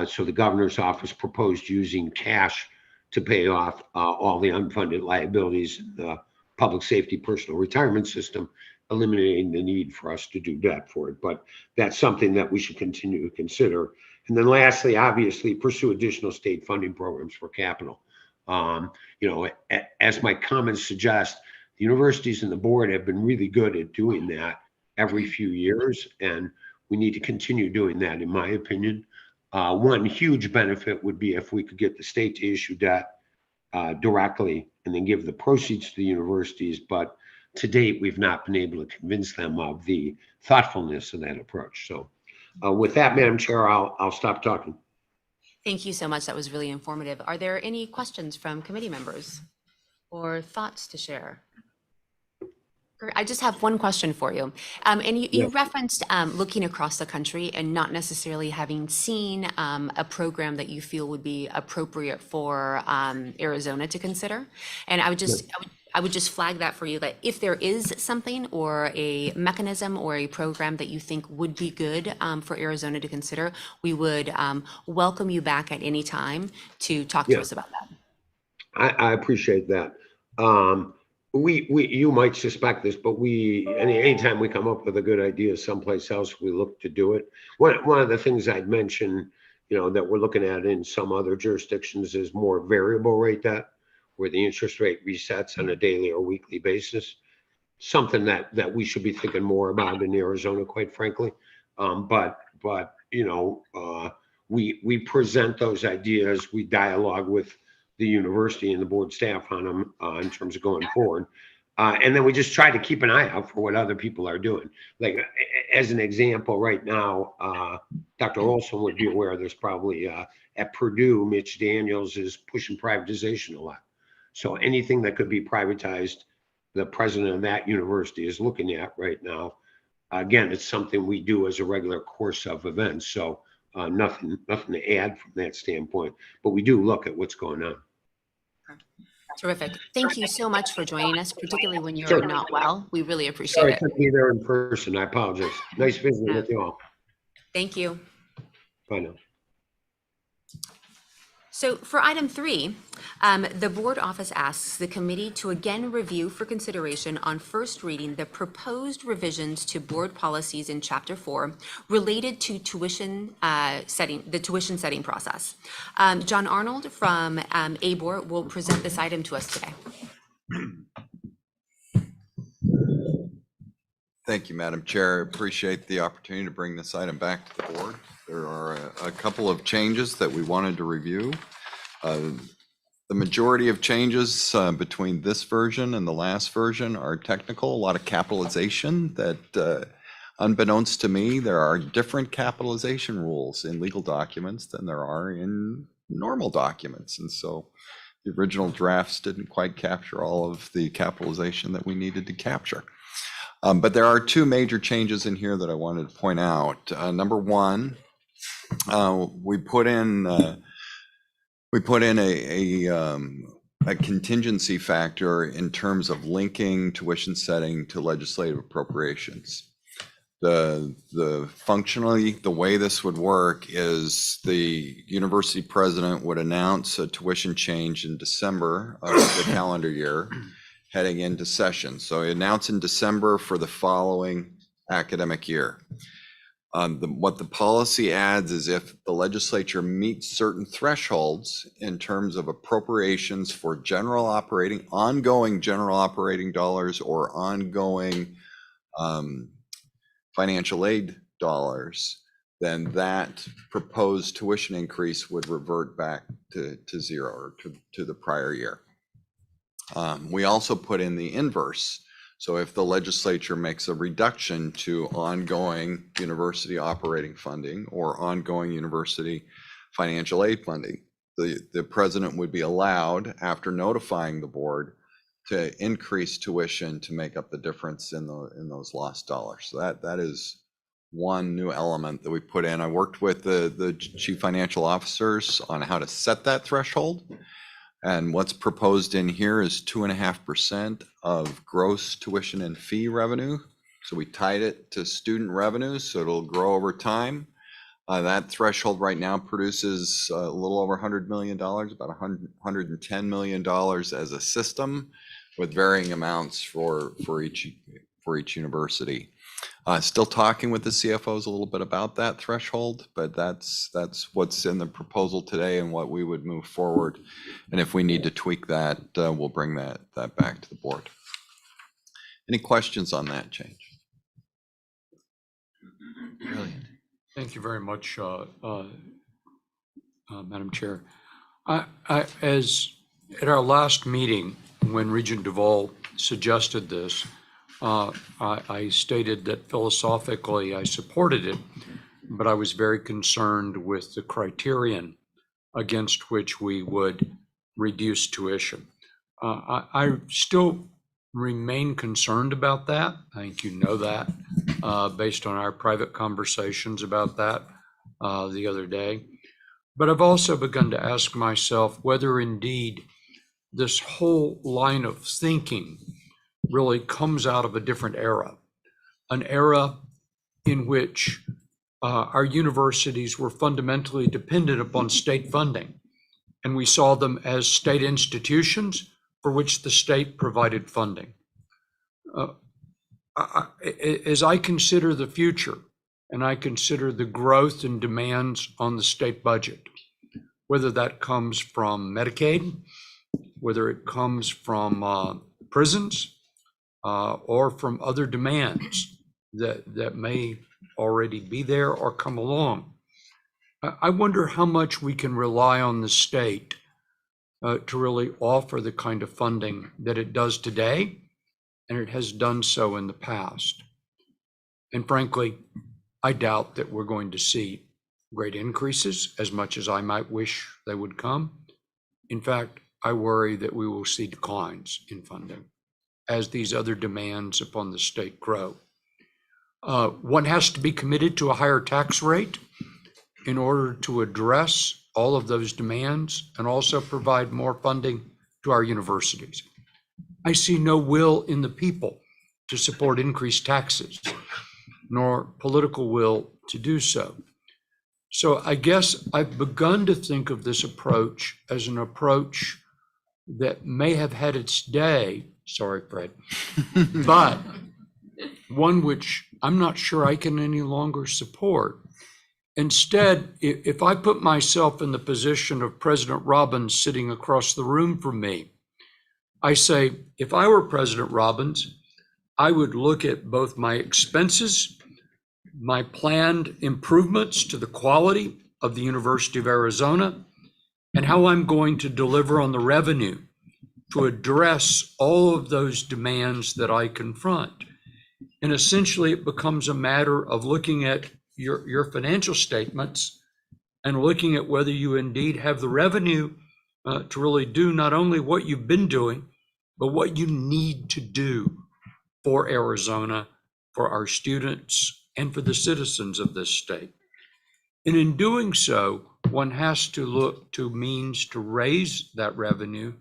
So the governor's office proposed using cash to pay off all the unfunded liabilities in the public safety personal retirement system, eliminating the need for us to do debt for it. But that's something that we should continue to consider. And then lastly, obviously, pursue additional state funding programs for capital. As my comments suggest, the universities and the board have been really good at doing that every few years, and we need to continue doing that, in my opinion. One huge benefit would be if we could get the state to issue debt directly and then give the proceeds to the universities. But to date, we've not been able to convince them of the thoughtfulness of that approach. So with that, Madam Chair, I'll stop talking. Thank you so much. That was really informative. Are there any questions from committee members or thoughts to share? I just have one question for you. And you referenced looking across the country and not necessarily having seen a program that you feel would be appropriate for Arizona to consider. And I would just flag that for you, that if there is something or a mechanism or a program that you think would be good for Arizona to consider, we would welcome you back at any time to talk to us about that. I appreciate that. You might suspect this, but anytime we come up with a good idea someplace else, we look to do it. One of the things I'd mentioned, that we're looking at in some other jurisdictions is more variable rate debt, where the interest rate resets on a daily or weekly basis. Something that we should be thinking more about in Arizona, quite frankly. We present those ideas, we dialogue with the university and the board staff on them in terms of going forward. And then we just try to keep an eye out for what other people are doing. Like, as an example, right now, Dr. Olson would be aware there's probably at Purdue, Mitch Daniels is pushing privatization a lot. So anything that could be privatized, the president of that university is looking at right now. Again, it's something we do as a regular course of events. So nothing to add from that standpoint, but we do look at what's going on. Terrific. Thank you so much for joining us, particularly when you're not well. We really appreciate Sorry, it. I couldn't be there in person. I apologize. Nice visiting with you all. Thank you. Bye now. So for item 3, the board office asks the committee to again review for consideration on first reading the proposed revisions to board policies in Chapter 4 related to tuition setting process. John Arnold from ABOR will present this item to us today. Thank you, Madam Chair. I appreciate the opportunity to bring this item back to the board. There are a couple of changes that we wanted to review. The majority of changes between this version and the last version are technical, a lot of capitalization that, unbeknownst to me, there are different capitalization rules in legal documents than there are in normal documents. And so the original drafts didn't quite capture all of the capitalization that we needed to capture. But there are two major changes in here that I wanted to point out. Number one, we put in a contingency factor in terms of linking tuition setting to legislative appropriations. Functionally, the way this would work is the university president would announce a tuition change in December of the calendar year, heading into session. So announce in December for the following academic year. What the policy adds is if the legislature meets certain thresholds in terms of appropriations for ongoing general operating dollars or ongoing financial aid dollars, then that proposed tuition increase would revert back to zero or to the prior year. We also put in the inverse. So if the legislature makes a reduction to ongoing university operating funding or ongoing university financial aid funding, the president would be allowed, after notifying the board, to increase tuition to make up the difference in those lost dollars. So that is one new element that we put in. I worked with the chief financial officers on how to set that threshold. And what's proposed in here is 2.5% of gross tuition and fee revenue. So we tied it to student revenues, so it'll grow over time. That threshold right now produces a little over $100 million, about $110 million as a system, with varying amounts for each university. Still talking with the CFOs a little bit about that threshold, but that's what's in the proposal today and what we would move forward. And if we need to tweak that, we'll bring that back to the board. Any questions on that change? Brilliant. Thank you very much, Madam Chair. As at our last meeting, when Regent Duvall suggested this, I stated that philosophically I supported it, but I was very concerned with the criterion against which we would reduce tuition. I still remain concerned about that. I think you know that, based on our private conversations about that the other day. But I've also begun to ask myself whether indeed this whole line of thinking really comes out of a different era, an era in which our universities were fundamentally dependent upon state funding, and we saw them as state institutions for which the state provided funding. As I consider the future, and I consider the growth and demands on the state budget, whether that comes from Medicaid, whether it comes from prisons, or from other demands that may already be there or come along, I wonder how much we can rely on the state to really offer the kind of funding that it does today, and it has done so in the past. And frankly, I doubt that we're going to see great increases as much as I might wish they would come. In fact, I worry that we will see declines in funding as these other demands upon the state grow. One has to be committed to a higher tax rate in order to address all of those demands and also provide more funding to our universities. I see no will in the people to support increased taxes, nor political will to do so. So I guess I've begun to think of this approach as an approach that may have had its day, sorry, Fred, but one which I'm not sure I can any longer support. Instead, if I put myself in the position of President Robbins sitting across the room from me, I say, if I were President Robbins, I would look at both my expenses, my planned improvements to the quality of the University of Arizona, and how I'm going to deliver on the revenue to address all of those demands that I confront. And essentially, it becomes a matter of looking at your financial statements and looking at whether you indeed have the revenue to really do not only what you've been doing, but what you need to do for Arizona, for our students, and for the citizens of this state. And in doing so, one has to look to means to raise that revenue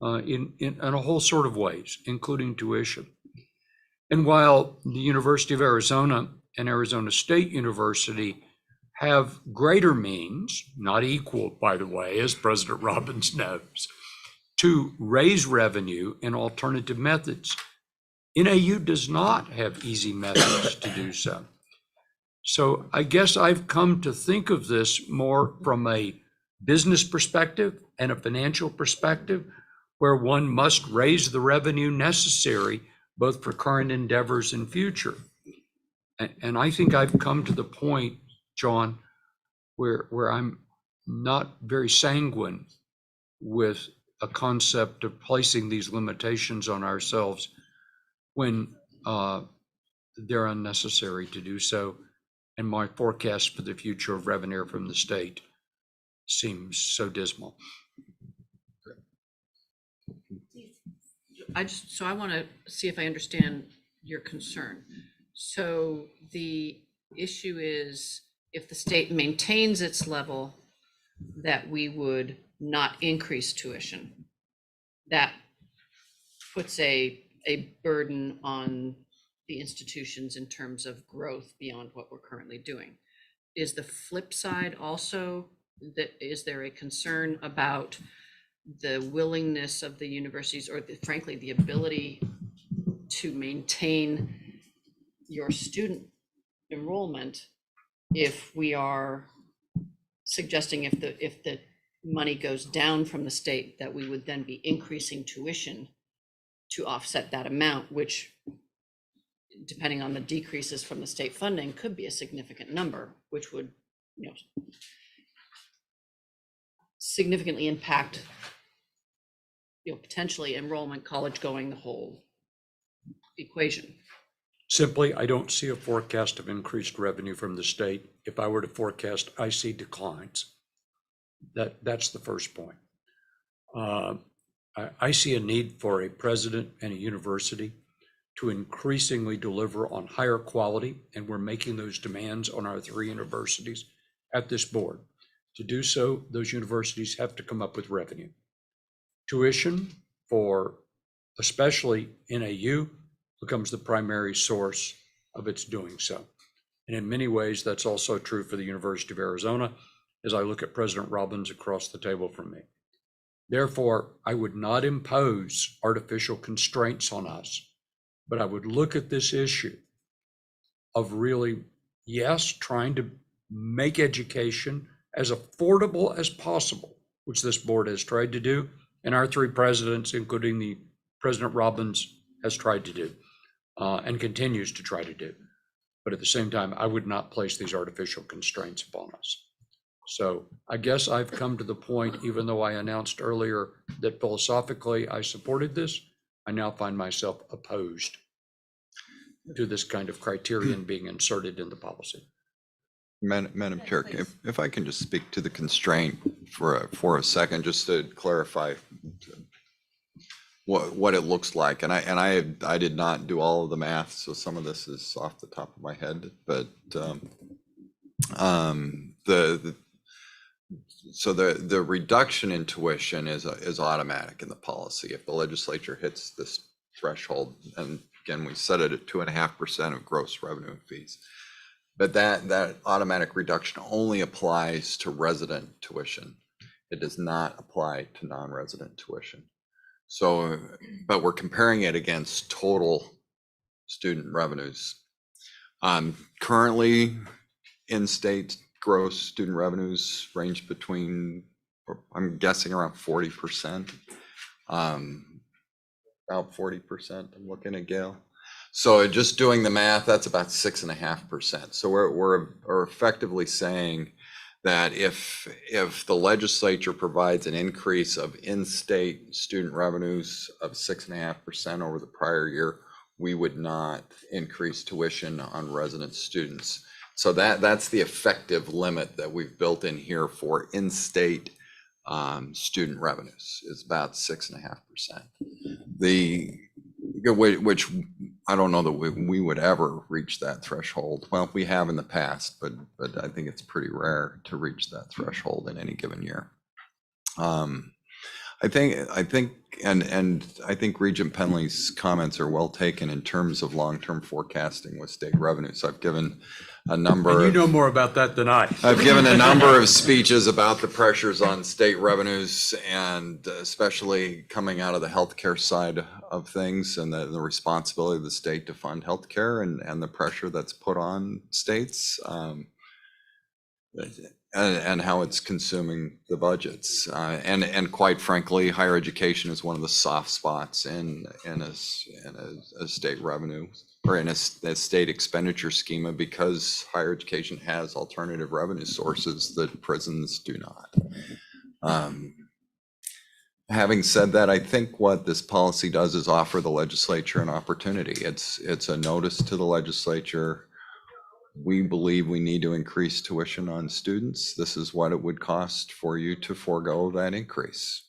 in a whole sort of ways, including tuition. And while the University of Arizona and Arizona State University have greater means, not equal, by the way, as President Robbins knows, to raise revenue in alternative methods, NAU does not have easy methods to do so. So I guess I've come to think of this more from a business perspective and a financial perspective, where one must raise the revenue necessary both for current endeavors and future. And I think I've come to the point, John, where I'm not very sanguine with a concept of placing these limitations on ourselves when they're unnecessary to do so. And my forecast for the future of revenue from the state seems so dismal. I want to see if I understand your concern. So the issue is if the state maintains its level, that we would not increase tuition. That puts a burden on the institutions in terms of growth beyond what we're currently doing. Is the flip side also that, is there a concern about the willingness of the universities, or frankly, the ability to maintain your student enrollment if we are suggesting if the money goes down from the state, that we would then be increasing tuition to offset that amount, which, depending on the decreases from the state funding, could be a significant number, which would, significantly impact, potentially enrollment, college going, the whole equation. Simply, I don't see a forecast of increased revenue from the state. If I were to forecast, I see declines. That's the first point. I see a need for a president and a university to increasingly deliver on higher quality, and we're making those demands on our 3 universities at this board. To do so, those universities have to come up with revenue. Tuition for especially NAU becomes the primary source of its doing so. And in many ways, that's also true for the University of Arizona, as I look at President Robbins across the table from me. Therefore, I would not impose artificial constraints on us, but I would look at this issue of really, yes, trying to make education as affordable as possible, which this board has tried to do, and our 3 presidents, including the President Robbins, has tried to do, and continues to try to do. But at the same time, I would not place these artificial constraints upon us. So I guess I've come to the point, even though I announced earlier that philosophically I supported this, I now find myself opposed to this kind of criterion being inserted in the policy. Madam Chair, if I can just speak to the constraint for a second, just to clarify what it looks like. And I did not do all of the math, so some of this is off the top of my head, but the reduction in tuition is automatic in the policy. If the legislature hits this threshold, and again, we set it at 2.5% of gross revenue and fees. But that automatic reduction only applies to resident tuition. It does not apply to non-resident tuition. So, but we're comparing it against total student revenues. Currently, in-state gross student revenues range between, I'm guessing, around 40%. About 40%, I'm looking at Gail. So just doing the math, that's about 6.5%. So we're effectively saying that if the legislature provides an increase of in-state student revenues of 6.5% over the prior year, we would not increase tuition on resident students. So that's the effective limit that we've built in here for in-state student revenues, is about 6.5%. Which I don't know that we would ever reach that threshold. Well, we have in the past, but I think it's pretty rare to reach that threshold in any given year. I think Regent Penley's comments are well taken in terms of long-term forecasting with state revenues. I've given a number. And you know more about that than I. I've given a number of speeches about the pressures on state revenues, and especially coming out of the healthcare side of things, and the responsibility of the state to fund healthcare, and the pressure that's put on states, and how it's consuming the budgets. And quite frankly, higher education is one of the soft spots in a state revenue, or in a state expenditure schema, because higher education has alternative revenue sources that prisons do not. Having said that, I think what this policy does is offer the legislature an opportunity. It's a notice to the legislature. We believe we need to increase tuition on students. This is what it would cost for you to forego that increase.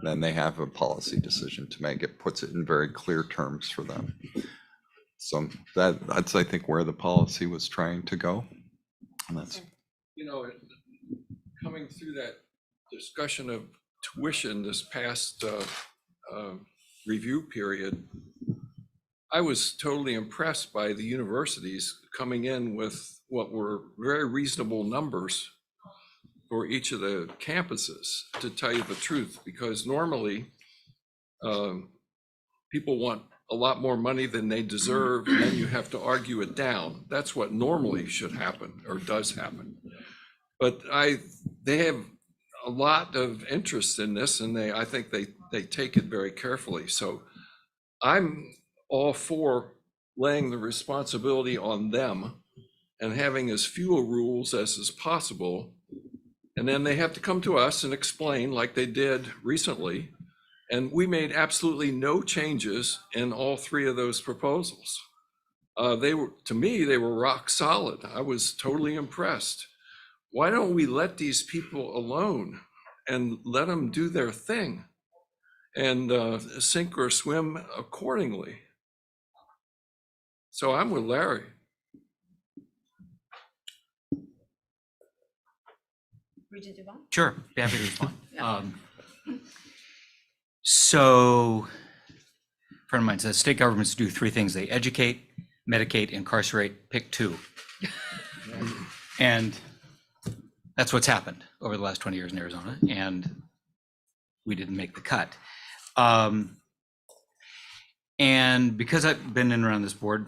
Then they have a policy decision to make. It puts it in very clear terms for them. So that's, I think, where the policy was trying to go. And that's, You know, coming through that discussion of tuition this past review period, I was totally impressed by the universities coming in with what were very reasonable numbers for each of the campuses, to tell you the truth, because normally people want a lot more money than they deserve, and then you have to argue it down. That's what normally should happen or does happen. But they have a lot of interest in this, and I think they take it very carefully. So I'm all for laying the responsibility on them and having as few rules as is possible. And then they have to come to us and explain, like they did recently. And we made absolutely no changes in all three of those proposals. To me, they were rock solid. I was totally impressed. Why don't we let these people alone and let them do their thing and sink or swim accordingly? So I'm with Larry. Regent Duvall? Sure, be happy to respond. So, a friend of mine says state governments do three things. They educate, medicate, incarcerate, pick two. And that's what's happened over the last 20 years in Arizona, and we didn't make the cut. And because I've been in and around this board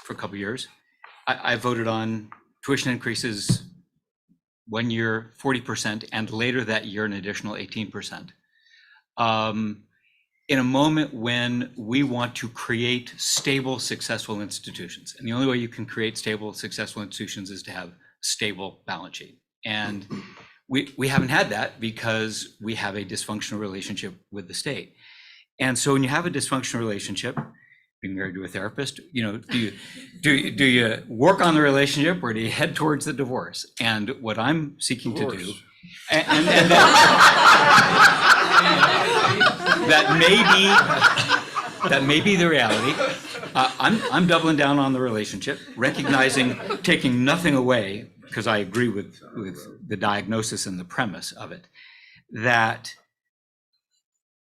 for a couple of years, I voted on tuition increases one year 40%, and later that year an additional 18%. In a moment when we want to create stable, successful institutions. And the only way you can create stable, successful institutions is to have stable balance sheet. And we haven't had that because we have a dysfunctional relationship with the state. And so when you have a dysfunctional relationship, being married to a therapist, you know, do you work on the relationship, or do you head towards the divorce? And what I'm seeking to do, and that may be the reality. I'm doubling down on the relationship, recognizing, taking nothing away, because I agree with the diagnosis and the premise of it, that,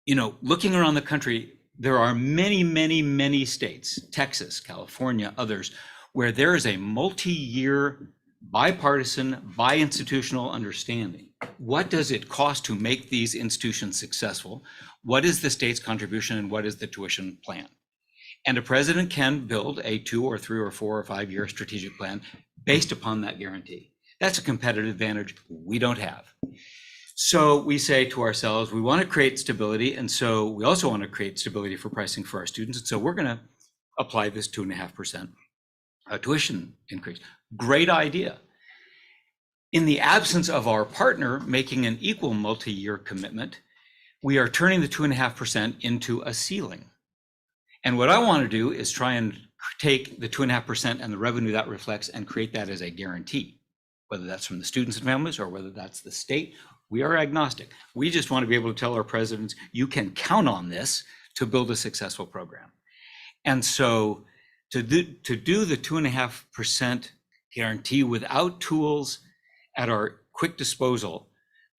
you know, looking around the country, there are many, many, many states, Texas, California, others, where there is a multi-year bipartisan, bi-institutional understanding. What does it cost to make these institutions successful? What is the state's contribution, and what is the tuition plan? And a president can build a 2 or 3 or 4 or 5 year strategic plan based upon that guarantee. That's a competitive advantage we don't have. So we say to ourselves, we want to create stability, and so we also want to create stability for pricing for our students. And so we're going to apply this 2.5% tuition increase. Great idea. In the absence of our partner making an equal multi-year commitment, we are turning the 2.5% into a ceiling. And what I want to do is try and take the 2.5% and the revenue that reflects and create that as a guarantee, whether that's from the students and families or whether that's the state. We are agnostic. We just want to be able to tell our presidents, you can count on this to build a successful program. And so to do the 2.5% guarantee without tools at our quick disposal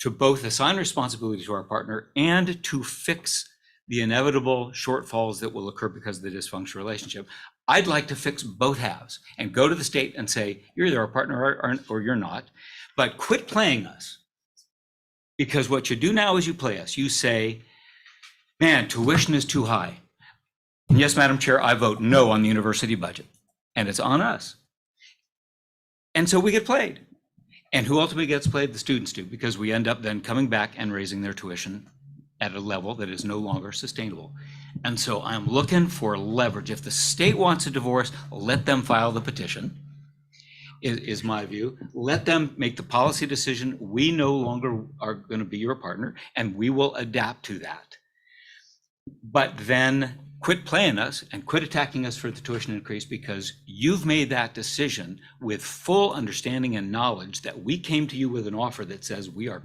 to both assign responsibility to our partner and to fix the inevitable shortfalls that will occur because of the dysfunctional relationship, I'd like to fix both halves and go to the state and say, you're either our partner or you're not, but quit playing us. Because what you do now is you play us. You say, man, tuition is too high. And yes, Madam Chair, I vote no on the university budget. And it's on us. And so we get played. And who ultimately gets played? The students do, because we end up then coming back and raising their tuition at a level that is no longer sustainable. And so I'm looking for leverage. If the state wants a divorce, let them file the petition. is my view. Let them make the policy decision. We no longer are going to be your partner, and we will adapt to that. But then quit playing us and quit attacking us for the tuition increase, because you've made that decision with full understanding and knowledge that we came to you with an offer that says we are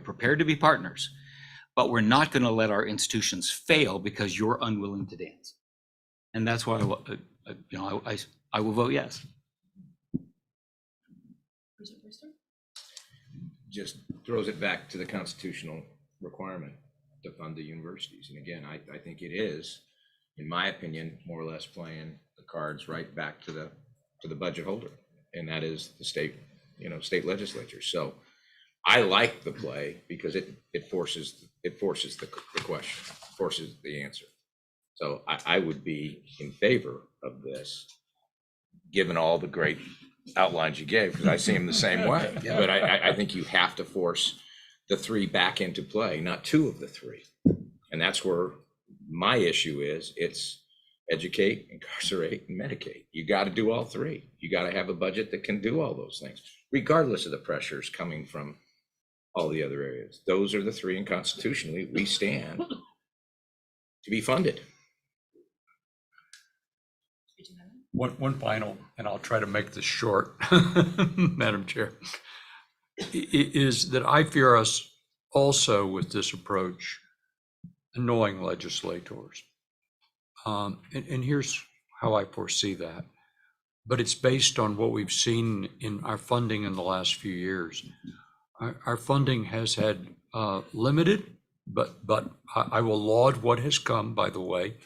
prepared to be partners, but we're not going to let our institutions fail because you're unwilling to dance. And that's why I will vote yes. Just throws it back to the constitutional requirement to fund the universities. And again, I think it is, in my opinion, more or less playing the cards right back to the budget holder, and that is the state legislature. So I like the play because it forces the question, forces the answer. So I would be in favor of this, given all the great outlines you gave, because I see them the same way. But I think you have to force the three back into play, not two of the three. And that's where my issue is. It's educate, incarcerate, and medicate. You got to do all three. You got to have a budget that can do all those things, regardless of the pressures coming from all the other areas. Those are the three, and constitutionally we stand to be funded. One final, and I'll try to make this short, Madam Chair, is that I fear us also with this approach annoying legislators. And here's how I foresee that. But it's based on what we've seen in our funding in the last few years. Our funding has had limited, but I will laud what has come, by the way,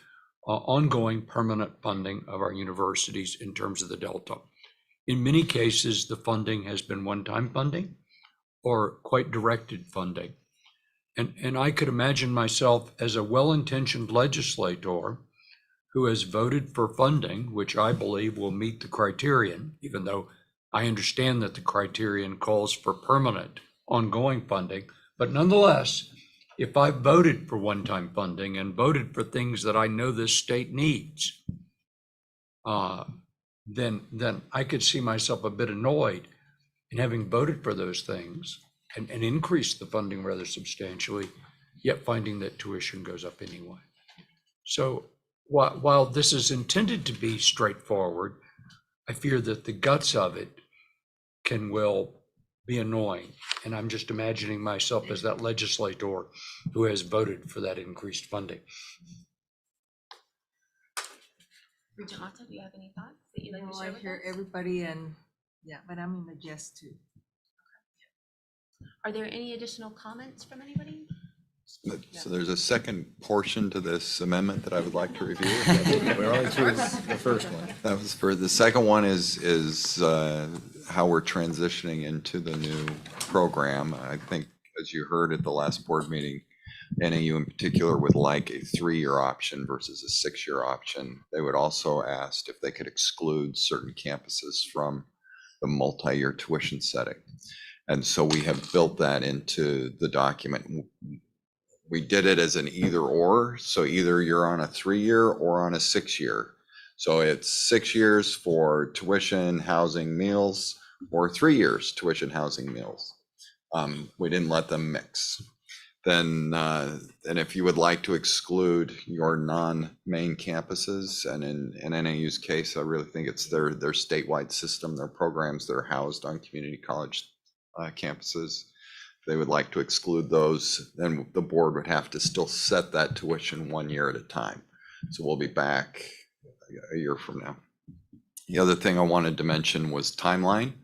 ongoing permanent funding of our universities in terms of the Delta. In many cases, the funding has been one-time funding or quite directed funding. And I could imagine myself as a well-intentioned legislator who has voted for funding, which I believe will meet the criterion, even though I understand that the criterion calls for permanent ongoing funding. But nonetheless, if I voted for one-time funding and voted for things that I know this state needs, then I could see myself a bit annoyed in having voted for those things and increased the funding rather substantially, yet finding that tuition goes up anyway. So while this is intended to be straightforward, I fear that the guts of it will be annoying. And I'm just imagining myself as that legislator who has voted for that increased funding. Regent Mata, do you have any thoughts that you'd like to No, share I with hear us? everybody, and yeah, but I'm in the yes too. Are there any additional comments from anybody? So there's a second portion to this amendment that I would like to review. We're only through the first one. That was for, the second one is how we're transitioning into the new program. I think, as you heard at the last board meeting, NAU in particular would like a 3-year option versus a 6-year option. They would also ask if they could exclude certain campuses from the multi-year tuition setting. And so we have built that into the document. We did it as an either or. So either you're on a 3-year or on a 6-year. So it's 6 years for tuition, housing, meals, or 3 years tuition, housing, meals. We didn't let them mix. Then if you would like to exclude your non-main campuses, and in NAU's case, I really think it's their statewide system, their programs that are housed on community college campuses. They would like to exclude those, then the board would have to still set that tuition 1 year at a time. So we'll be back a year from now. The other thing I wanted to mention was timeline.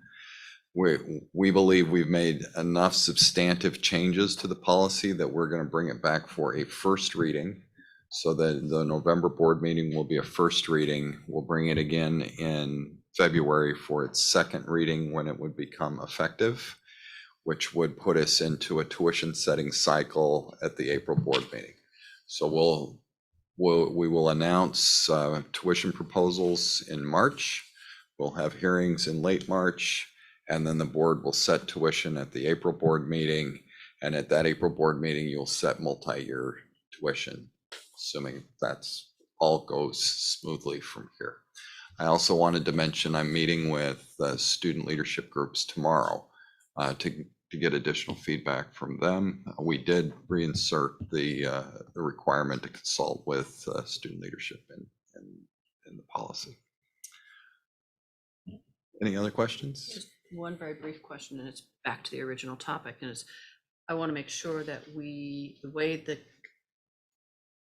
We believe we've made enough substantive changes to the policy that we're going to bring it back for a first reading. So that the November board meeting will be a first reading. We'll bring it again in February for its second reading when it would become effective, which would put us into a tuition setting cycle at the April board meeting. So we will announce tuition proposals in March. We'll have hearings in late March, and then the board will set tuition at the April board meeting. And at that April board meeting, you'll set multi-year tuition, assuming that's all goes smoothly from here. I also wanted to mention I'm meeting with student leadership groups tomorrow to get additional feedback from them. We did reinsert the requirement to consult with student leadership in the policy. Any other questions? Just one very brief question, and it's back to the original topic, and it's, I want to make sure that the way that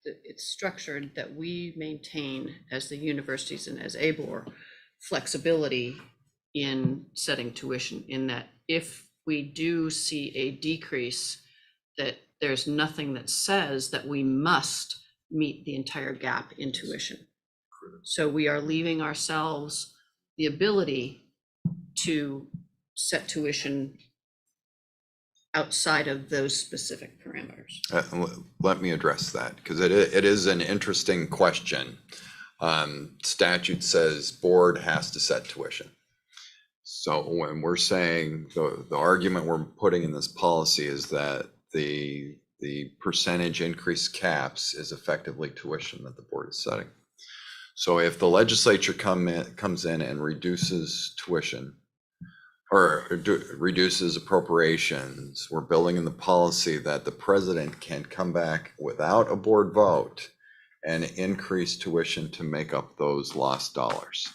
it's structured, that we maintain as the universities and as ABOR flexibility in setting tuition, in that if we do see a decrease, that there's nothing that says that we must meet the entire gap in tuition. So we are leaving ourselves the ability to set tuition outside of those specific parameters. Let me address that, because it is an interesting question. Statute says board has to set tuition. So when we're saying, the argument we're putting in this policy is that the percentage increase caps is effectively tuition that the board is setting. So if the legislature comes in and reduces tuition, or reduces appropriations, we're building in the policy that the president can come back without a board vote and increase tuition to make up those lost dollars.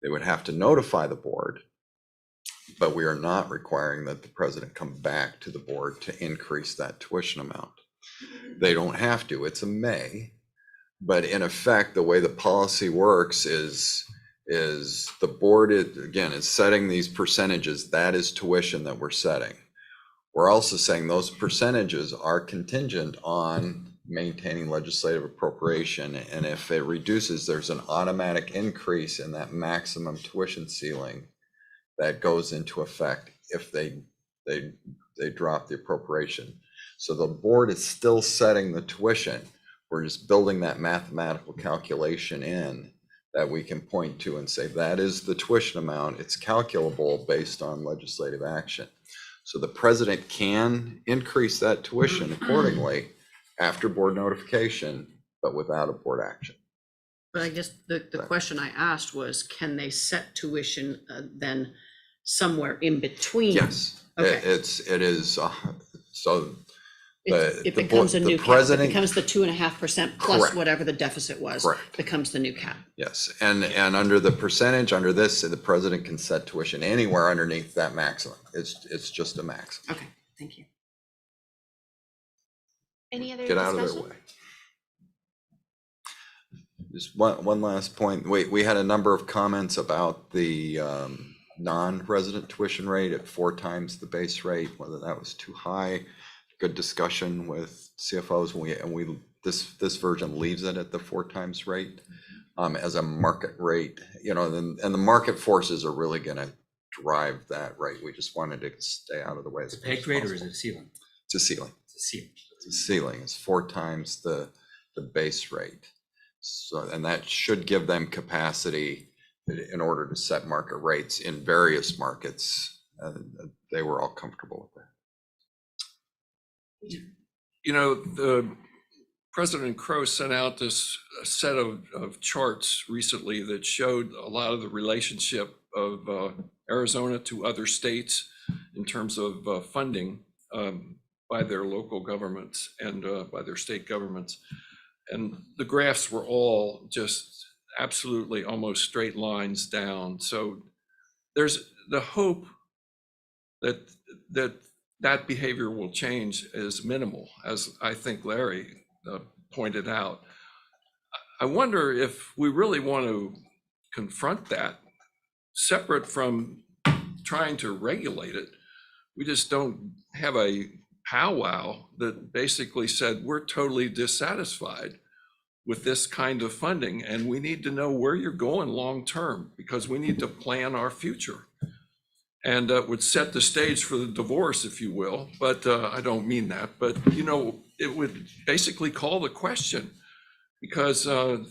They would have to notify the board, but we are not requiring that the president come back to the board to increase that tuition amount. They don't have to, it's a may, but in effect, the way the policy works is the board is setting these percentages. That is tuition that we're setting. We're also saying those percentages are contingent on maintaining legislative appropriation, and if it reduces, there's an automatic increase in that maximum tuition ceiling that goes into effect if they drop the appropriation. So the board is still setting the tuition. We're just building that mathematical calculation in that we can point to and say, that is the tuition amount. It's calculable based on legislative action. So the president can increase that tuition accordingly after board notification, but without a board action. But I guess the question I asked was, can they set tuition then somewhere in between? Yes, Okay. it is, so It the becomes board- a new the cap. It president- becomes the 2.5% plus Correct. whatever the deficit was. Correct. Becomes the new cap. Yes, and under the percentage, under this, the president can set tuition anywhere underneath that maximum. It's just a maximum. Okay, thank you. Any other Get out of their discussion? way. Just one last point. We had a number of comments about the non-resident tuition rate at 4 times the base rate, whether that was too high. Good discussion with CFOs, and this version leaves it at the 4 times rate as a market rate, and the market forces are really going to drive that rate. We just wanted to stay out of the way. Is it pegged rate or is it a ceiling? It's a ceiling. It's a ceiling. It's a ceiling. It's 4 times the base rate. So, and that should give them capacity in order to set market rates in various markets. They were all comfortable with that. The President Crow sent out this set of charts recently that showed a lot of the relationship of Arizona to other states in terms of funding by their local governments and by their state governments. And the graphs were all just absolutely almost straight lines down. So there's the hope that behavior will change is minimal, as I think Larry pointed out. I wonder if we really want to confront that, separate from trying to regulate it. We just don't have a powwow that basically said we're totally dissatisfied with this kind of funding, and we need to know where you're going long term, because we need to plan our future. And would set the stage for the divorce, if you will, but I don't mean that. But it would basically call the question, because we'll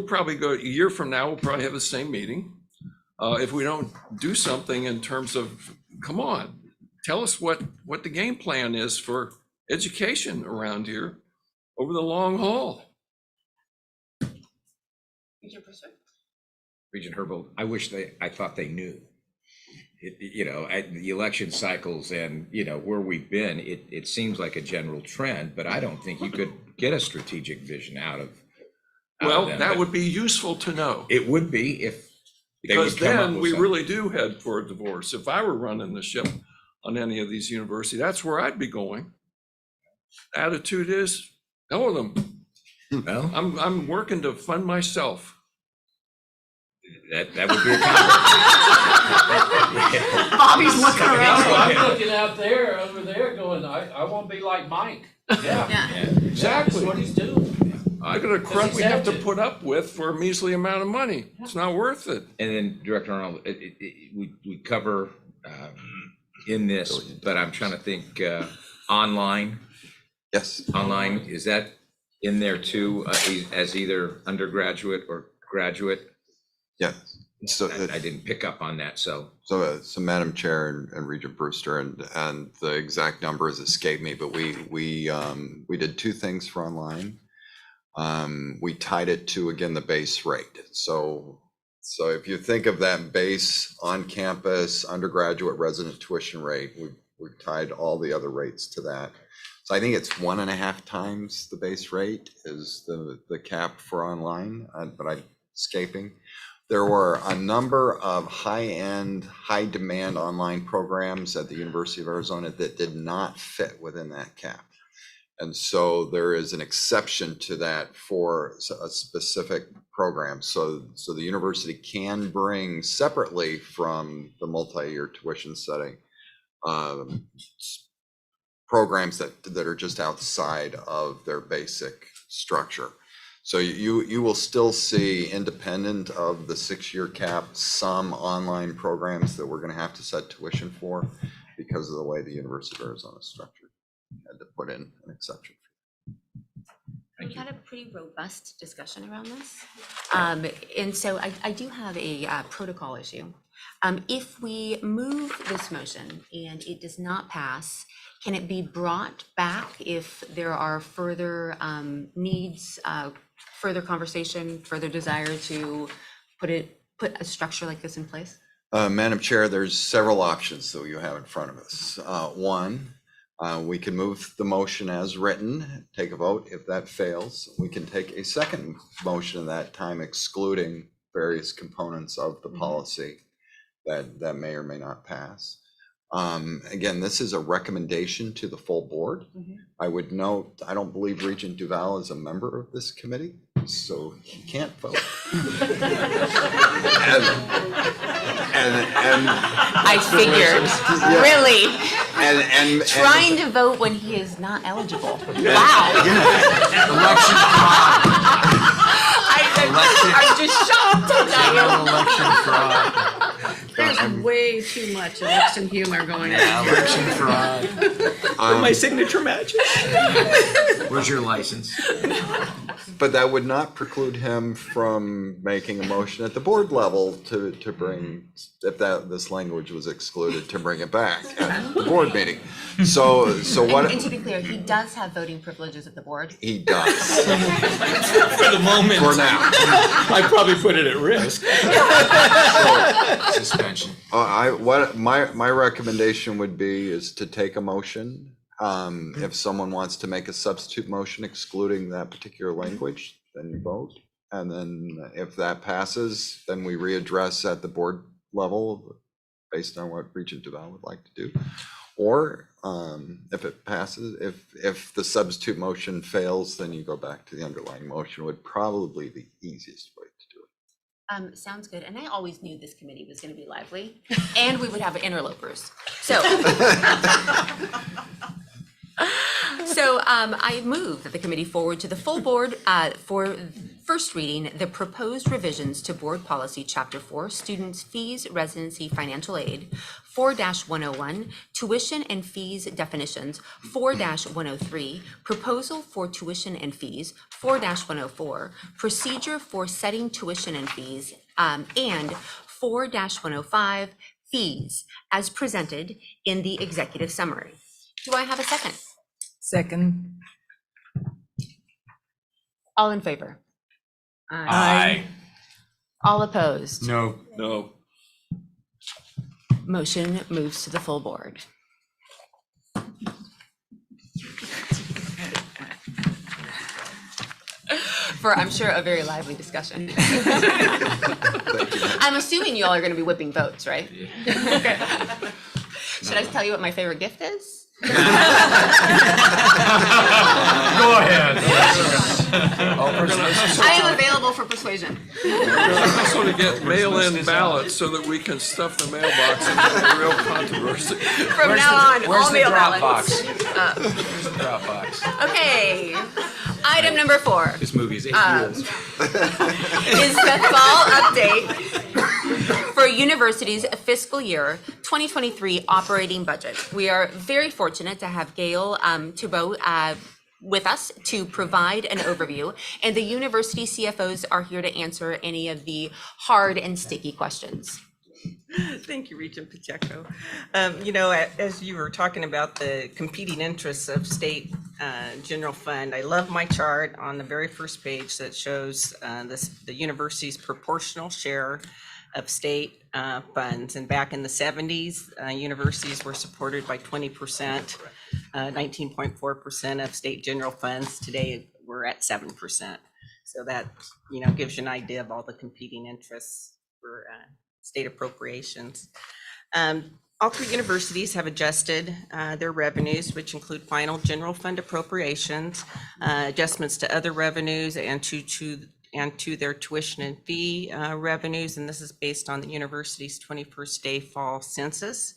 probably go a year from now, we'll probably have the same meeting. If we don't do something in terms of, come on, tell us what the game plan is for education around here over the long haul. Regent Herbold, I thought they knew. The election cycles and, where we've been, it seems like a general trend, but I don't think you could get a strategic vision out of Well, them. that But would be useful to know, it would be if they would because come up then with we something. really do head for a divorce. If I were running the ship on any of these universities, that's where I'd be going. Attitude is, hell with them. Well, I'm working to fund myself. that would be a compliment. Bobby's looking I'm around. looking out there, over there going, I want to be like Mike. Yeah, Yeah. that's Exactly. what he's doing. Look at the crap we have to accepted. put up with for a measly amount of money. It's not worth it. And then Director Arnold, we cover in this, but I'm trying to think, online, Yes. is that in there too, as either undergraduate or graduate? Yeah. So, I didn't pick up on that, so. so Madam Chair and Regent Brewster, and the exact numbers escape me, but we did two things for online. We tied it to, again, the base rate. So if you think of that base on-campus undergraduate resident tuition rate, we've tied all the other rates to that. So I think it's 1.5 times the base rate is the cap for online, but I'm escaping. There were a number of high-end, high-demand online programs at the University of Arizona that did not fit within that cap. And so there is an exception to that for a specific program. So the university can bring separately from the multi-year tuition setting programs that are just outside of their basic structure. So you will still see, independent of the 6-year cap, some online programs that we're going to have to set tuition for because of the way the University of Arizona is structured. Had to put in an exception. We had a pretty robust discussion around this. And so I do have a protocol issue. If we move this motion and it does not pass, can it be brought back if there are further needs, further conversation, further desire to put a structure like this in place? Madam Chair, there's several options that you have in front of us. One, we can move the motion as written, take a vote. If that fails, we can take a second motion at that time, excluding various components of the policy that may or may not pass. Again, this is a recommendation to the full board. I would note, I don't believe Regent Duval is a member of this committee, so he can't vote. and I figured, really, and trying to vote when he is not eligible. Wow. Election fraud, I'm just shocked. election fraud, There's way too much election humor going on. election fraud. My signature matches. Where's your license? But that would not preclude him from making a motion at the board level to bring, if this language was excluded, to bring it back at the board meeting. So what? And to be clear, he does have voting privileges at the board. He does, For the moment, for now. I probably put it at risk. Suspension. My recommendation would be is to take a motion. If someone wants to make a substitute motion excluding that particular language, then you vote. And then if that passes, then we readdress at the board level based on what Regent Duval would like to do. Or if it passes, if the substitute motion fails, then you go back to the underlying motion, would probably be the easiest way to do it. Sounds good. And I always knew this committee was going to be lively, and we would have interlopers. So, I move that the committee forward to the full board for first reading the proposed revisions to Board Policy Chapter 4, Students' Fees, Residency, Financial Aid, 4-101, Tuition and Fees Definitions, 4-103, Proposal for Tuition and Fees, 4-104, Procedure for Setting Tuition and Fees, and 4-105, Fees, as presented in the executive summary. Do I have a second? Second. All in favor? Aye. All opposed? No. No. Motion moves to the full board. For, I'm sure, a very lively discussion. I'm assuming you all are going to be whipping votes, right? Okay. Should I tell you what my favorite gift is? Go ahead. I am available for persuasion. I just want to get mail-in ballots so that we can stuff the mailbox and have a real controversy. From now on, all mail ballots. Where's the Dropbox? Okay. Item number 4 This movie is 8 years. is the fall update for university's fiscal year 2023 operating budget. We are very fortunate to have Gail Toubeau with us to provide an overview, and the university CFOs are here to answer any of the hard and sticky questions. Thank you, Regent Pacheco. You know, as you were talking about the competing interests of state general fund, I love my chart on the very first page that shows the university's proportional share of state funds. And back in the 70s, universities were supported by 20%, 19.4% of state general funds. Today, we're at 7%. So that, you know, gives you an idea of all the competing interests for state appropriations. All 3 universities have adjusted their revenues, which include final general fund appropriations, adjustments to other revenues, and to their tuition and fee revenues. And this is based on the university's 21st day fall census.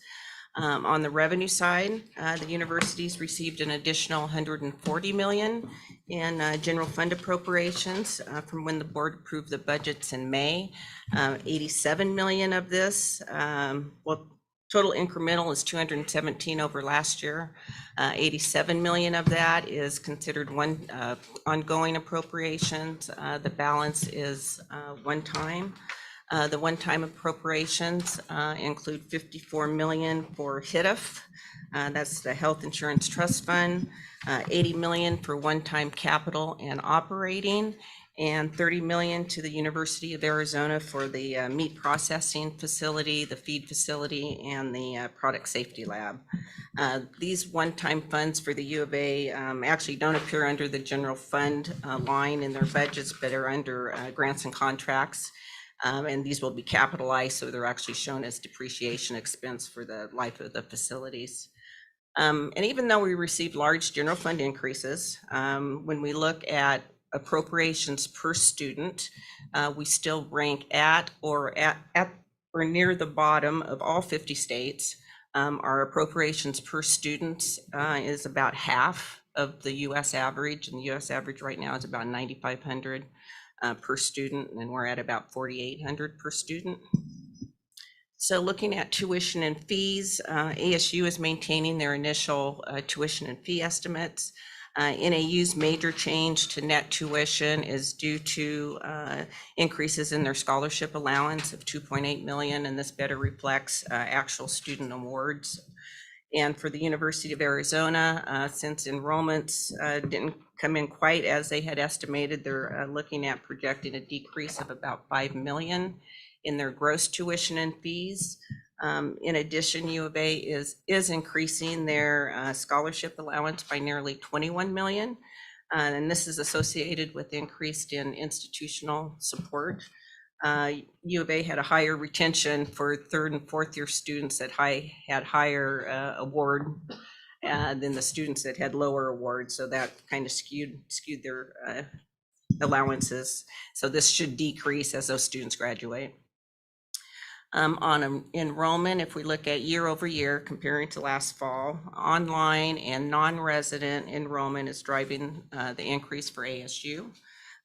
On the revenue side, the universities received an additional $140 million in general fund appropriations from when the board approved the budgets in May. 87 million of this, well, total incremental is 217 over last year. 87 million of that is considered ongoing appropriations. The balance is one time. The one-time appropriations include 54 million for HITF, that's the Health Insurance Trust Fund, 80 million for one-time capital and operating, and 30 million to the University of Arizona for the meat processing facility, the feed facility, and the product safety lab. These one-time funds for the U of A actually don't appear under the general fund line in their budgets, but are under grants and contracts. And these will be capitalized, so they're actually shown as depreciation expense for the life of the facilities. And even though we received large general fund increases, when we look at appropriations per student, we still rank at or near the bottom of all 50 states. Our appropriations per student is about half of the US average, and the US average right now is about 9,500 per student, and we're at about 4,800 per student. So looking at tuition and fees, ASU is maintaining their initial tuition and fee estimates. NAU's major change to net tuition is due to increases in their scholarship allowance of 2.8 million, and this better reflects actual student awards. And for the University of Arizona, since enrollments didn't come in quite as they had estimated, they're looking at projecting a decrease of about 5 million in their gross tuition and fees. In addition, U of A is increasing their scholarship allowance by nearly 21 million. And this is associated with increased in institutional support. U of A had a higher retention for 3rd and 4th year students that had higher award than the students that had lower awards. So that kind of skewed their allowances. So this should decrease as those students graduate. On enrollment, if we look at year over year, comparing to last fall, online and non-resident enrollment is driving the increase for ASU.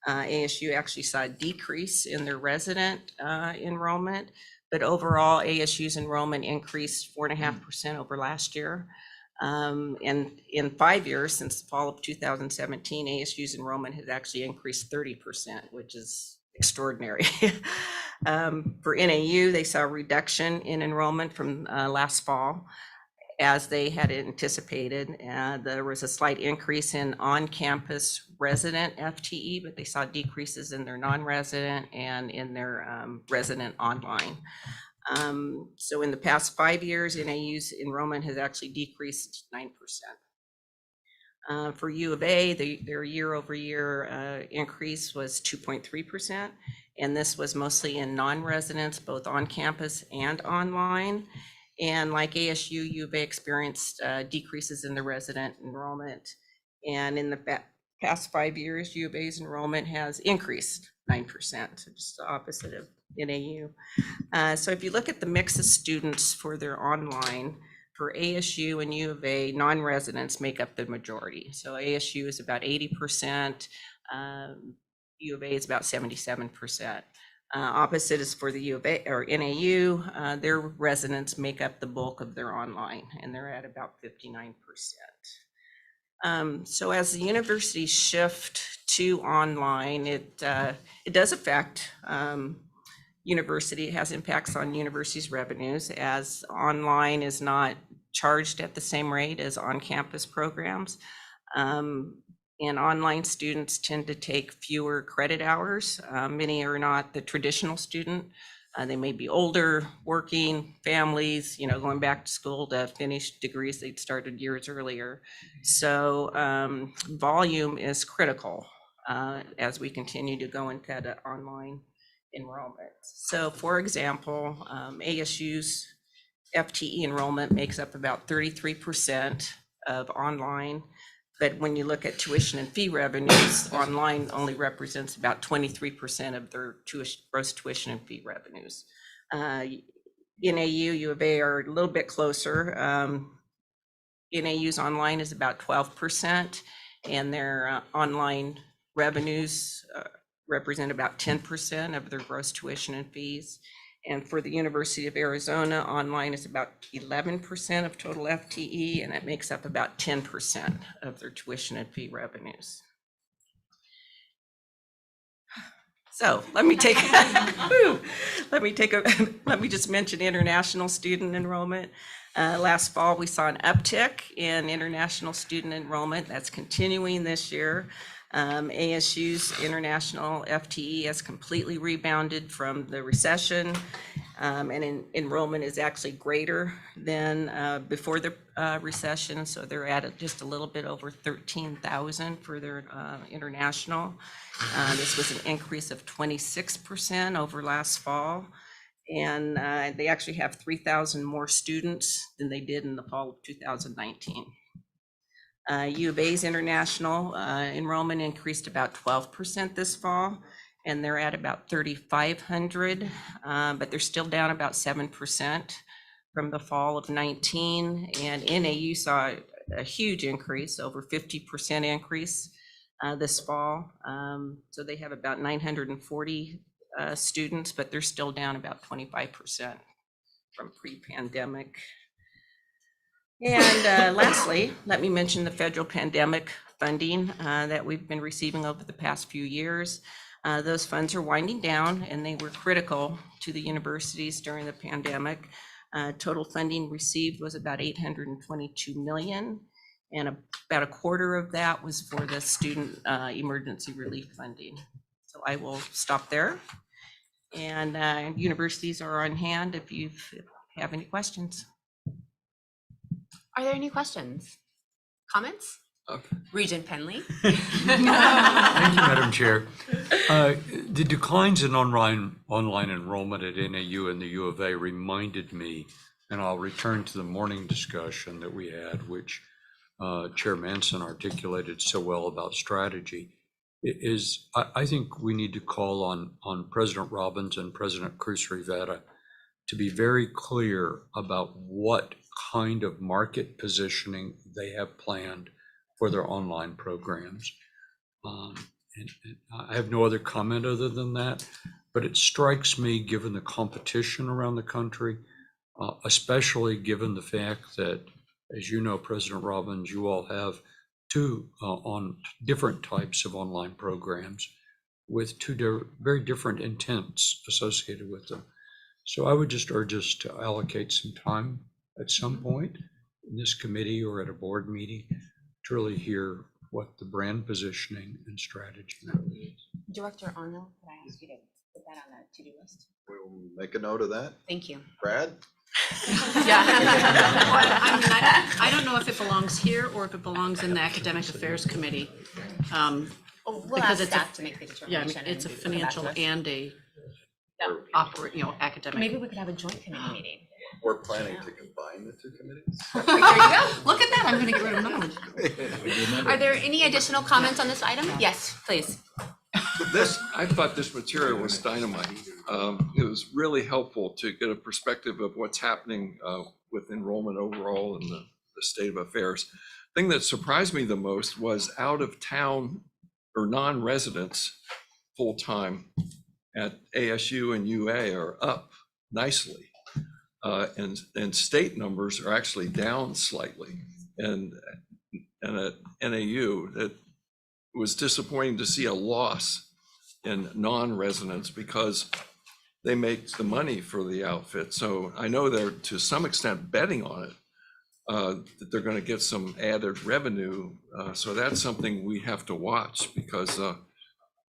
ASU actually saw a decrease in their resident enrollment, but overall ASU's enrollment increased 4.5% over last year. And in 5 years, since the fall of 2017, ASU's enrollment has actually increased 30%, which is extraordinary. For NAU, they saw a reduction in enrollment from last fall. as they had anticipated. There was a slight increase in on-campus resident FTE, but they saw decreases in their non-resident and in their resident online. So in the past 5 years, NAU's enrollment has actually decreased 9%. For U of A, their year-over-year increase was 2.3%, and this was mostly in non-residents, both on campus and online. And like ASU, U of A experienced decreases in the resident enrollment. And in the past 5 years, U of A's enrollment has increased 9%, so just the opposite of NAU. So if you look at the mix of students for their online, for ASU and U of A, non-residents make up the majority. So ASU is about 80%, U of A is about 77%. Opposite is for the U of A or NAU, their residents make up the bulk of their online, and they're at about 59%. So as the universities shift to online, it does affect university. It has impacts on universities' revenues, as online is not charged at the same rate as on-campus programs. And online students tend to take fewer credit hours. Many are not the traditional student. They may be older, working, families, going back to school to finish degrees they'd started years earlier. So volume is critical as we continue to go into the online enrollment. So for example, ASU's FTE enrollment makes up about 33% of online. But when you look at tuition and fee revenues, online only represents about 23% of their gross tuition and fee revenues. NAU, U of A are a little bit closer. NAU's online is about 12%, and their online revenues represent about 10% of their gross tuition and fees. And for the University of Arizona, online is about 11% of total FTE, and it makes up about 10% of their tuition and fee revenues. So let me just mention international student enrollment. Last fall, we saw an uptick in international student enrollment. That's continuing this year. ASU's international FTE has completely rebounded from the recession, and enrollment is actually greater than before the recession. So they're at just a little bit over 13,000 for their international. This was an increase of 26% over last fall. And they actually have 3,000 more students than they did in the fall of 2019. U of A's international enrollment increased about 12% this fall, and they're at about 3,500, but they're still down about 7% from the fall of 19. And NAU saw a huge increase, over 50% increase this fall. So they have about 940 students, but they're still down about 25% from pre-pandemic. And lastly, let me mention the federal pandemic funding that we've been receiving over the past few years. Those funds are winding down, and they were critical to the universities during the pandemic. Total funding received was about $822 million, and about a quarter of that was for the student emergency relief funding. So I will stop there. And universities are on hand if you have any questions. Are there any questions? Comments? Regent Penley? Thank you, Madam Chair. The declines in online enrollment at NAU and the U of A reminded me, and I'll return to the morning discussion that we had, which Chair Manson articulated so well about strategy, is I think we need to call on President Robbins and President Cruz Rivera to be very clear about what kind of market positioning they have planned for their online programs. And I have no other comment other than that, but it strikes me, given the competition around the country, especially given the fact that, as you know, President Robbins, you all have two on different types of online programs with two very different intents associated with them. So I would just urge us to allocate some time at some point in this committee or at a board meeting to really hear what the brand positioning and strategy really is. Director Arnold, could I ask you to put that on the to-do list? We'll make a note of that. Thank you. Brad? Yeah. I mean, I don't know if it belongs here or if it belongs in the Academic Affairs Committee. We'll Because ask it's a- staff to make the Yeah, I mean, determination. it's a and come back to financial us. and a Yeah. academic. Maybe we could have a joint committee meeting. We're planning to combine the two committees. There you go. Look at that. I'm gonna get rid of another one. Are there any additional comments on this item? Yes, please. I thought this material was dynamite. It was really helpful to get a perspective of what's happening with enrollment overall in the state of affairs. Thing that surprised me the most was out of town or non-residents full-time at ASU and UA are up nicely. And state numbers are actually down slightly. And at NAU, it was disappointing to see a loss in non-residents because they make the money for the outfit. So I know they're to some extent betting on it, that they're going to get some added revenue. So that's something we have to watch because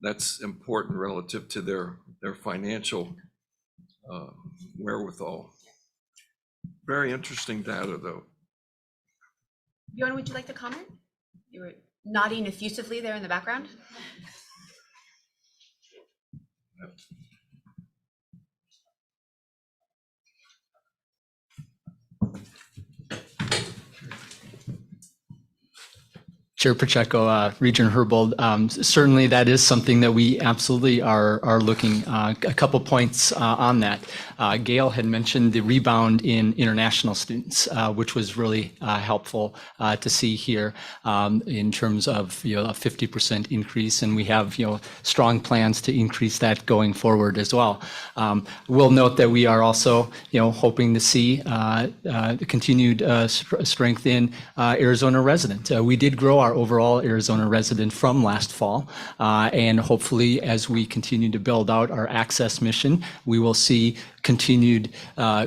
that's important relative to their financial wherewithal. Very interesting data, though. Bjorn, would you like to comment? You were nodding effusively there in the background. Chair Pacheco, Regent Herbold, certainly that is something that we absolutely are looking. A couple points on that. Gail had mentioned the rebound in international students, which was really helpful to see here in terms of a 50% increase, and we have strong plans to increase that going forward as well. We'll note that we are also hoping to see the continued strength in Arizona resident. We did grow our overall Arizona resident from last fall. And hopefully, as we continue to build out our access mission, we will see continued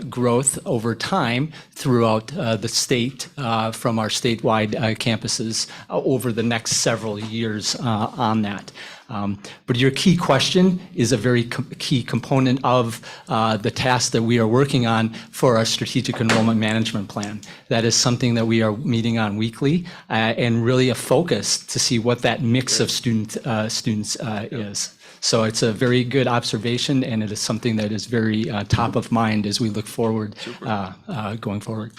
growth over time throughout the state from our statewide campuses over the next several years on that. But your key question is a very key component of the task that we are working on for our strategic enrollment management plan. That is something that we are meeting on weekly and really a focus to see what that mix of students is. So it's a very good observation, and it is something that is very top of mind as we look forward, going forward.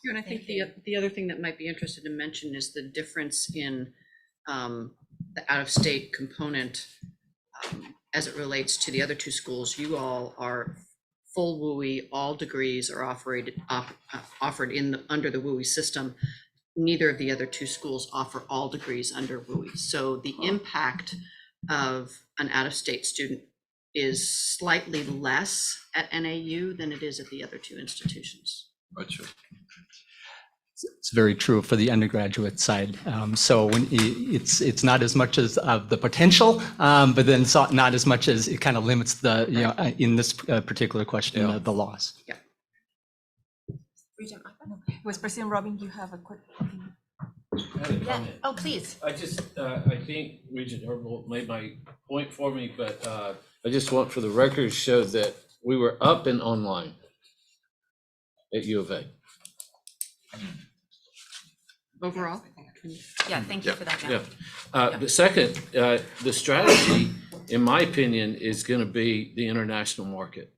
And I think the other thing that might be interested to mention is the difference in the out-of-state component as it relates to the other two schools. You all are full WUI, all degrees are offered under the WUI system. Neither of the other two schools offer all degrees under WUI. So the impact of an out-of-state student is slightly less at NAU than it is at the other two institutions. Gotcha. It's very true for the undergraduate side. So when it's not as much as the potential, but then it's not as much as it kind of limits the, in this particular question, the loss. Yeah. Regent Arthur? Vice President Robin, you have a quick. Yeah. Oh, please. I think Regent Herbold made my point for me, but I just want for the record to show that we were up and online at U of A. Overall? Yeah, thank you for that. Yeah. The second, the strategy, in my opinion, is going to be the international market.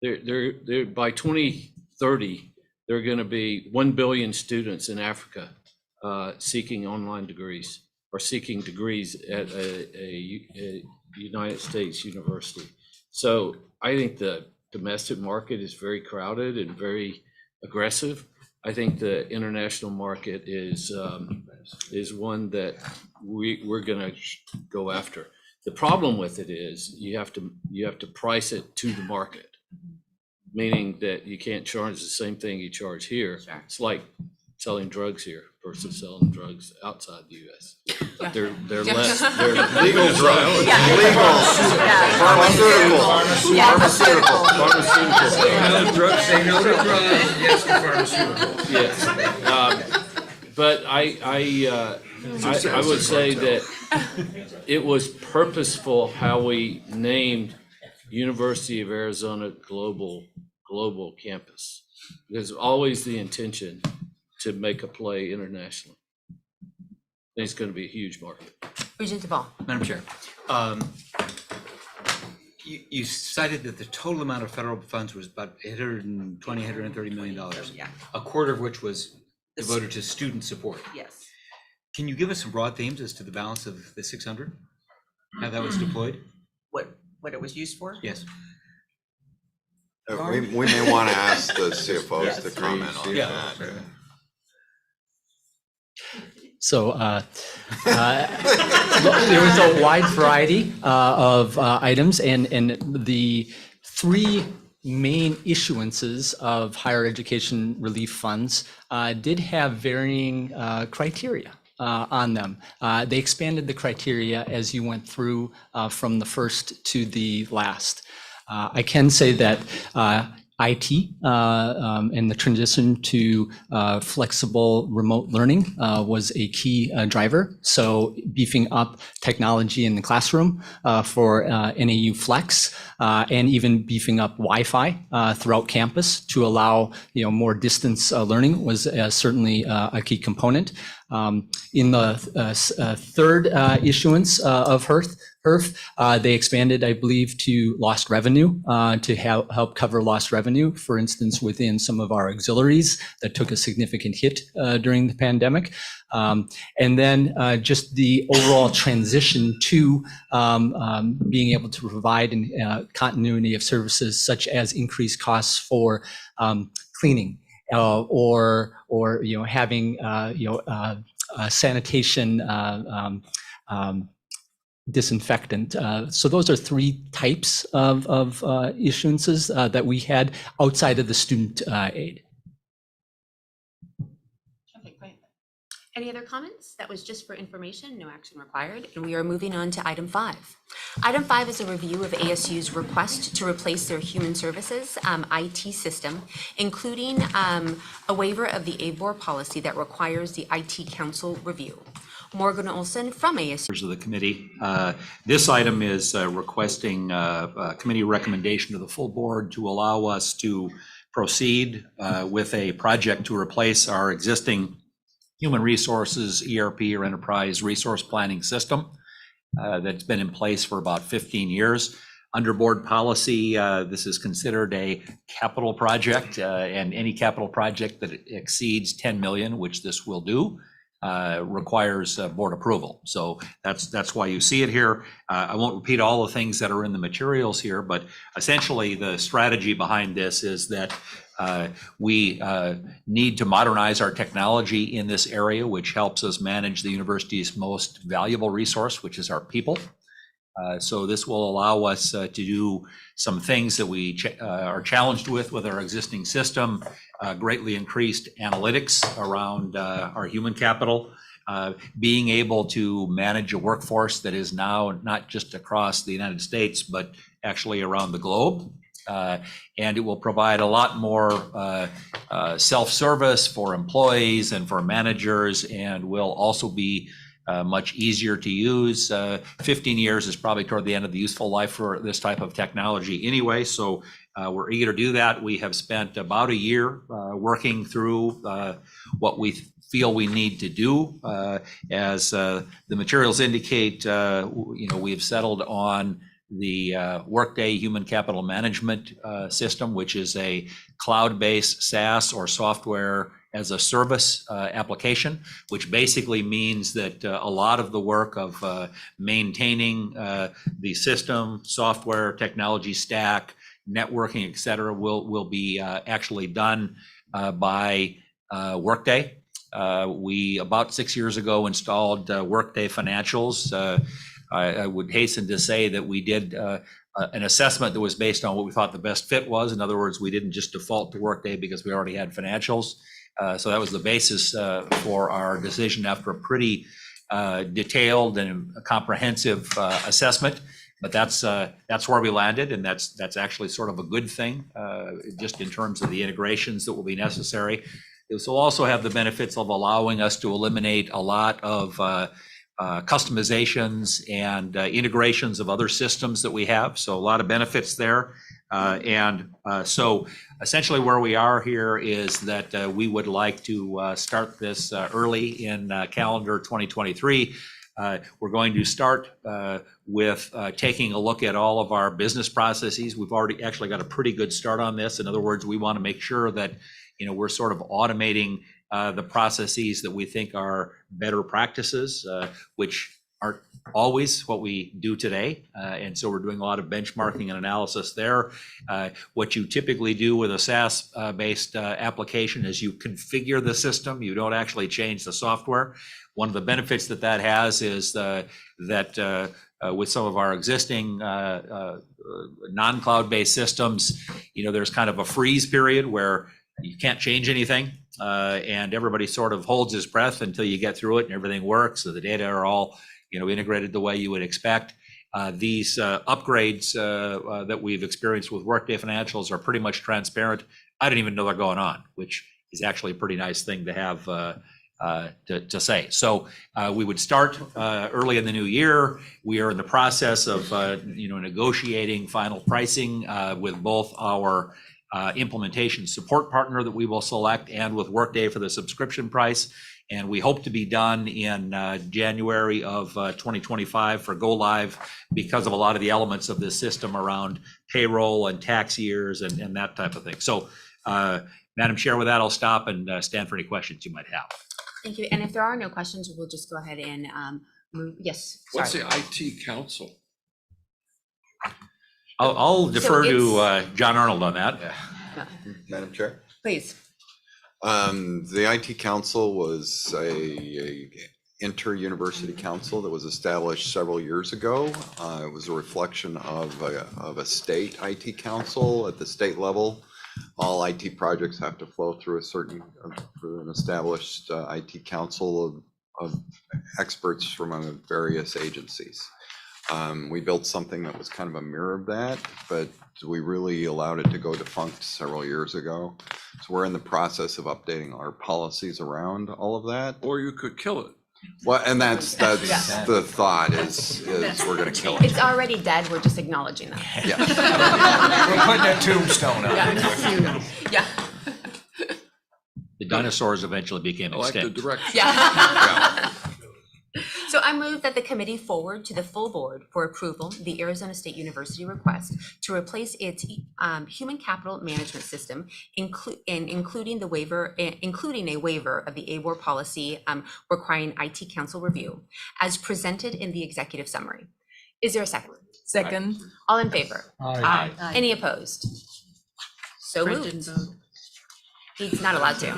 They're by 2030, there are going to be 1 billion students in Africa seeking online degrees or seeking degrees at a United States university. So I think the domestic market is very crowded and very aggressive. I think the international market is one that we're going to go after. The problem with it is you have to price it to the market, meaning that you can't charge the same thing you charge here. Sure. It's like selling drugs here versus selling drugs outside the U.S. They're less. They're Legal drugs, Yeah. legal, pharmaceutical. Pharmaceutical. Say no to drugs, yes to pharmaceuticals. Yes. But I would say that it was purposeful how we named University of Arizona Global Campus. There's always the intention to make a play internationally. It's going to be a huge market. Regent Duvall. Madam Chair, you cited that the total amount of federal funds was about $130 million. Yeah. A quarter of which was devoted to student support. Yes. Can you give us some broad themes as to the balance of the 600? How that was deployed? What it was used for? Yes. We may want to ask the CFOs to comment on Yeah. that. So there was a wide variety of items, and the three main issuances of higher education relief funds did have varying criteria on them. They expanded the criteria as you went through from the first to the last. I can say that IT and the transition to flexible remote learning was a key driver. So beefing up technology in the classroom for NAU Flex and even beefing up Wi-Fi throughout campus to allow more distance learning was certainly a key component. In the third issuance of HERF, they expanded, I believe, to lost revenue to help cover lost revenue, for instance, within some of our auxiliaries that took a significant hit during the pandemic. And then just the overall transition to being able to provide continuity of services, such as increased costs for cleaning or having sanitation disinfectant. So those are three types of issuances that we had outside of the student aid. Okay, great. Any other comments? That was just for information, no action required. And we are moving on to item 5. Item 5 is a review of ASU's request to replace their human services IT system, including a waiver of the ABOR policy that requires the IT council review. Morgan Olson from ASU. Members of the committee. This item is requesting a committee recommendation to the full board to allow us to proceed with a project to replace our existing human resources ERP or enterprise resource planning system that's been in place for about 15 years. Under board policy, this is considered a capital project, and any capital project that exceeds 10 million, which this will do, requires board approval. So that's why you see it here. I won't repeat all the things that are in the materials here, but essentially the strategy behind this is that we need to modernize our technology in this area, which helps us manage the university's most valuable resource, which is our people. So this will allow us to do some things that we are challenged with our existing system, greatly increased analytics around our human capital, being able to manage a workforce that is now not just across the United States, but actually around the globe. And it will provide a lot more self-service for employees and for managers, and will also be much easier to use. 15 years is probably toward the end of the useful life for this type of technology anyway, so we're eager to do that. We have spent about a year working through what we feel we need to do. As the materials indicate, we have settled on the Workday Human Capital Management System, which is a cloud-based SaaS or software as a service application, which basically means that a lot of the work of maintaining the system, software, technology stack, networking, et cetera, will be actually done by Workday. We, about 6 years ago, installed Workday Financials. I would hasten to say that we did an assessment that was based on what we thought the best fit was. In other words, we didn't just default to Workday because we already had financials. So that was the basis for our decision after a pretty detailed and comprehensive assessment. But that's where we landed, and that's actually sort of a good thing, just in terms of the integrations that will be necessary. This will also have the benefits of allowing us to eliminate a lot of customizations and integrations of other systems that we have. So a lot of benefits there. So essentially where we are here is that we would like to start this early in calendar 2023. We're going to start with taking a look at all of our business processes. We've already actually got a pretty good start on this. In other words, we want to make sure that, we're sort of automating the processes that we think are better practices, which aren't always what we do today. And so we're doing a lot of benchmarking and analysis there. What you typically do with a SaaS-based application is you configure the system. You don't actually change the software. One of the benefits that has is that with some of our existing non-cloud-based systems, there's kind of a freeze period where you can't change anything, and everybody sort of holds his breath until you get through it and everything works. So the data are all, integrated the way you would expect. These upgrades that we've experienced with Workday Financials are pretty much transparent. I didn't even know they're going on, which is actually a pretty nice thing to have to say. So we would start early in the new year. We are in the process of negotiating final pricing with both our implementation support partner that we will select and with Workday for the subscription price. And we hope to be done in January of 2025 for go live because of a lot of the elements of this system around payroll and tax years and that type of thing. So Madam Chair, with that, I'll stop and stand for any questions you might have. Thank you. And if there are no questions, we'll just go ahead and move. Yes. What's sorry. the IT council? I'll defer to John Arnold on that. Madam Chair? Please. The IT Council was a inter-university council that was established several years ago. It was a reflection of a state IT council at the state level. All IT projects have to flow through through an established IT council of experts from various agencies. We built something that was kind of a mirror of that, but we really allowed it to go defunct several years ago. So we're in the process of updating our policies around all of that. Or you could kill it. Well, and that's the thought is we're going to kill it. It's already dead. We're just acknowledging that. Yeah. We're putting a tombstone on it. Yeah. The dinosaurs eventually became I like the extinct. direction. Yeah. So I move that the committee forward to the full board for approval the Arizona State University request to replace its human capital management system, including a waiver of the AWAR policy requiring IT council review, as presented in the executive summary. Is there a second? Second. All in favor? Aye. Any opposed? So Fred didn't moved. vote. He's not allowed to.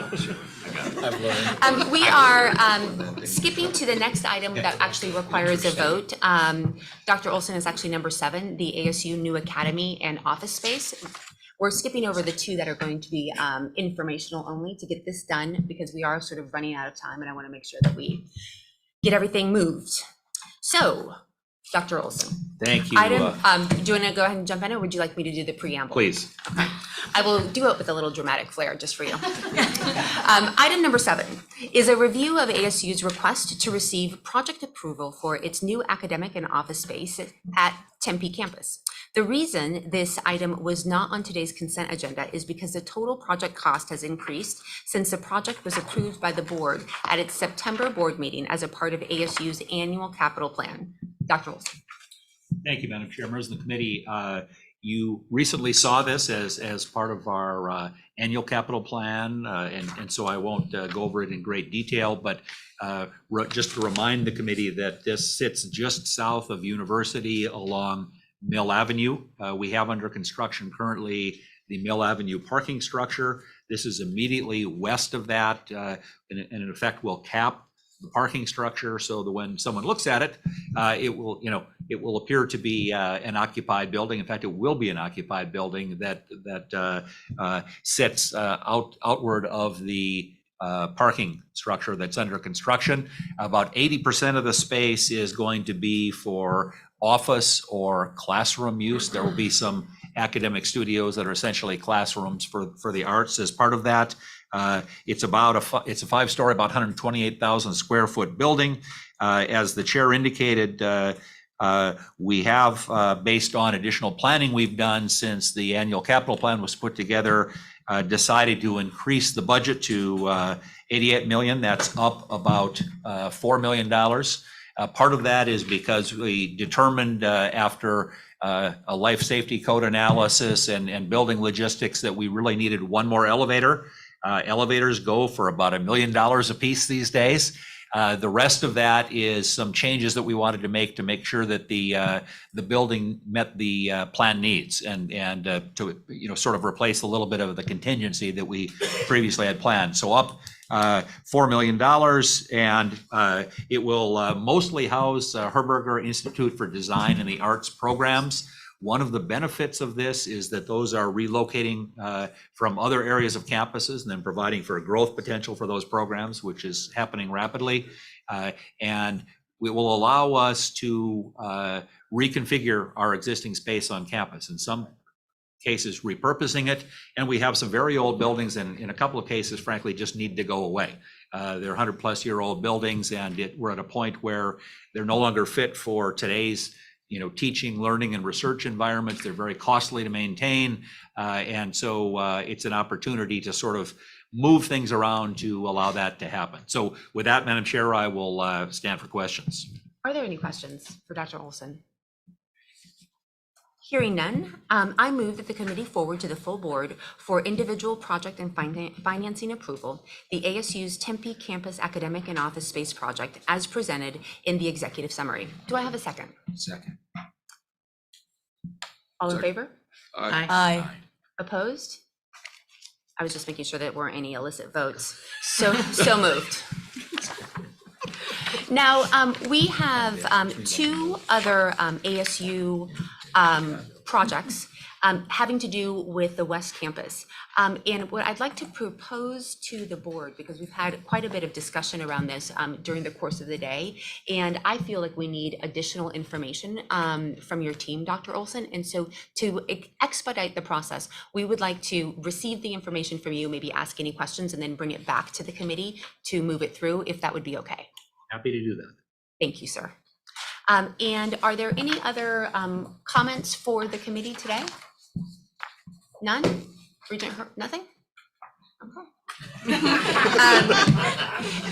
We are skipping to the next item that actually requires a vote. Dr. Olson is actually number 7, the ASU New Academy and office space. We're skipping over the 2 that are going to be informational only to get this done because we are sort of running out of time and I want to make sure that we get everything moved. So, Dr. Olson. Thank you. Item, do you want to go ahead and jump in or would you like me to do the preamble? Please. Okay. I will do it with a little dramatic flair just for you. Item number 7 is a review of ASU's request to receive project approval for its new academic and office space at Tempe campus. The reason this item was not on today's consent agenda is because the total project cost has increased since the project was approved by the board at its September board meeting as a part of ASU's annual capital plan. Dr. Olson. Thank you, Madam Chair. Members of the committee, you recently saw this as part of our annual capital plan, and so I won't go over it in great detail, but just to remind the committee that this sits just south of University along Mill Avenue. We have under construction currently the Mill Avenue parking structure. This is immediately west of that, and in effect will cap the parking structure so that when someone looks at it, it will appear to be an occupied building. In fact, it will be an occupied building that sits outward of the parking structure that's under construction. About 80% of the space is going to be for office or classroom use. There will be some academic studios that are essentially classrooms for the arts as part of that. It's a 5-story, about 128,000 square foot building. As the chair indicated, we have, based on additional planning we've done since the annual capital plan was put together, decided to increase the budget to 88 million. That's up about $4 million. Part of that is because we determined after a life safety code analysis and building logistics that we really needed one more elevator. Elevators go for about $1 million a piece these days. The rest of that is some changes that we wanted to make sure that the building met the plan needs and to sort of replace a little bit of the contingency that we previously had planned. So up $4 million, and it will mostly house Herberger Institute for Design and the Arts programs. One of the benefits of this is that those are relocating from other areas of campuses and then providing for a growth potential for those programs, which is happening rapidly. And it will allow us to reconfigure our existing space on campus. In some cases, repurposing it. And we have some very old buildings, and in a couple of cases, frankly, just need to go away. They're 100-plus-year-old buildings, and we're at a point where they're no longer fit for today's teaching, learning, and research environments. They're very costly to maintain. And so it's an opportunity to sort of move things around to allow that to happen. So with that, Madam Chair, I will stand for questions. Are there any questions for Dr. Olson? Hearing none, I move that the committee forward to the full board for individual project and financing approval, the ASU's Tempe Campus Academic and Office Space Project as presented in the executive summary. Do I have a second? Second. All in favor? Aye. Opposed? I was just making sure that weren't any illicit votes. So moved. Now, we have two other ASU projects having to do with the West Campus. And what I'd like to propose to the board, because we've had quite a bit of discussion around this during the course of the day, and I feel like we need additional information from your team, Dr. Olson. And so to expedite the process, we would like to receive the information from you, maybe ask any questions, and then bring it back to the committee to move it through, if that would be okay. Happy to do that. Thank you, sir. And are there any other comments for the committee today? None? Regent nothing? Okay.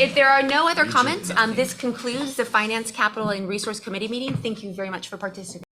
If there are no other comments, this concludes the Finance, Capital, and Resource Committee meeting. Thank you very much for participating.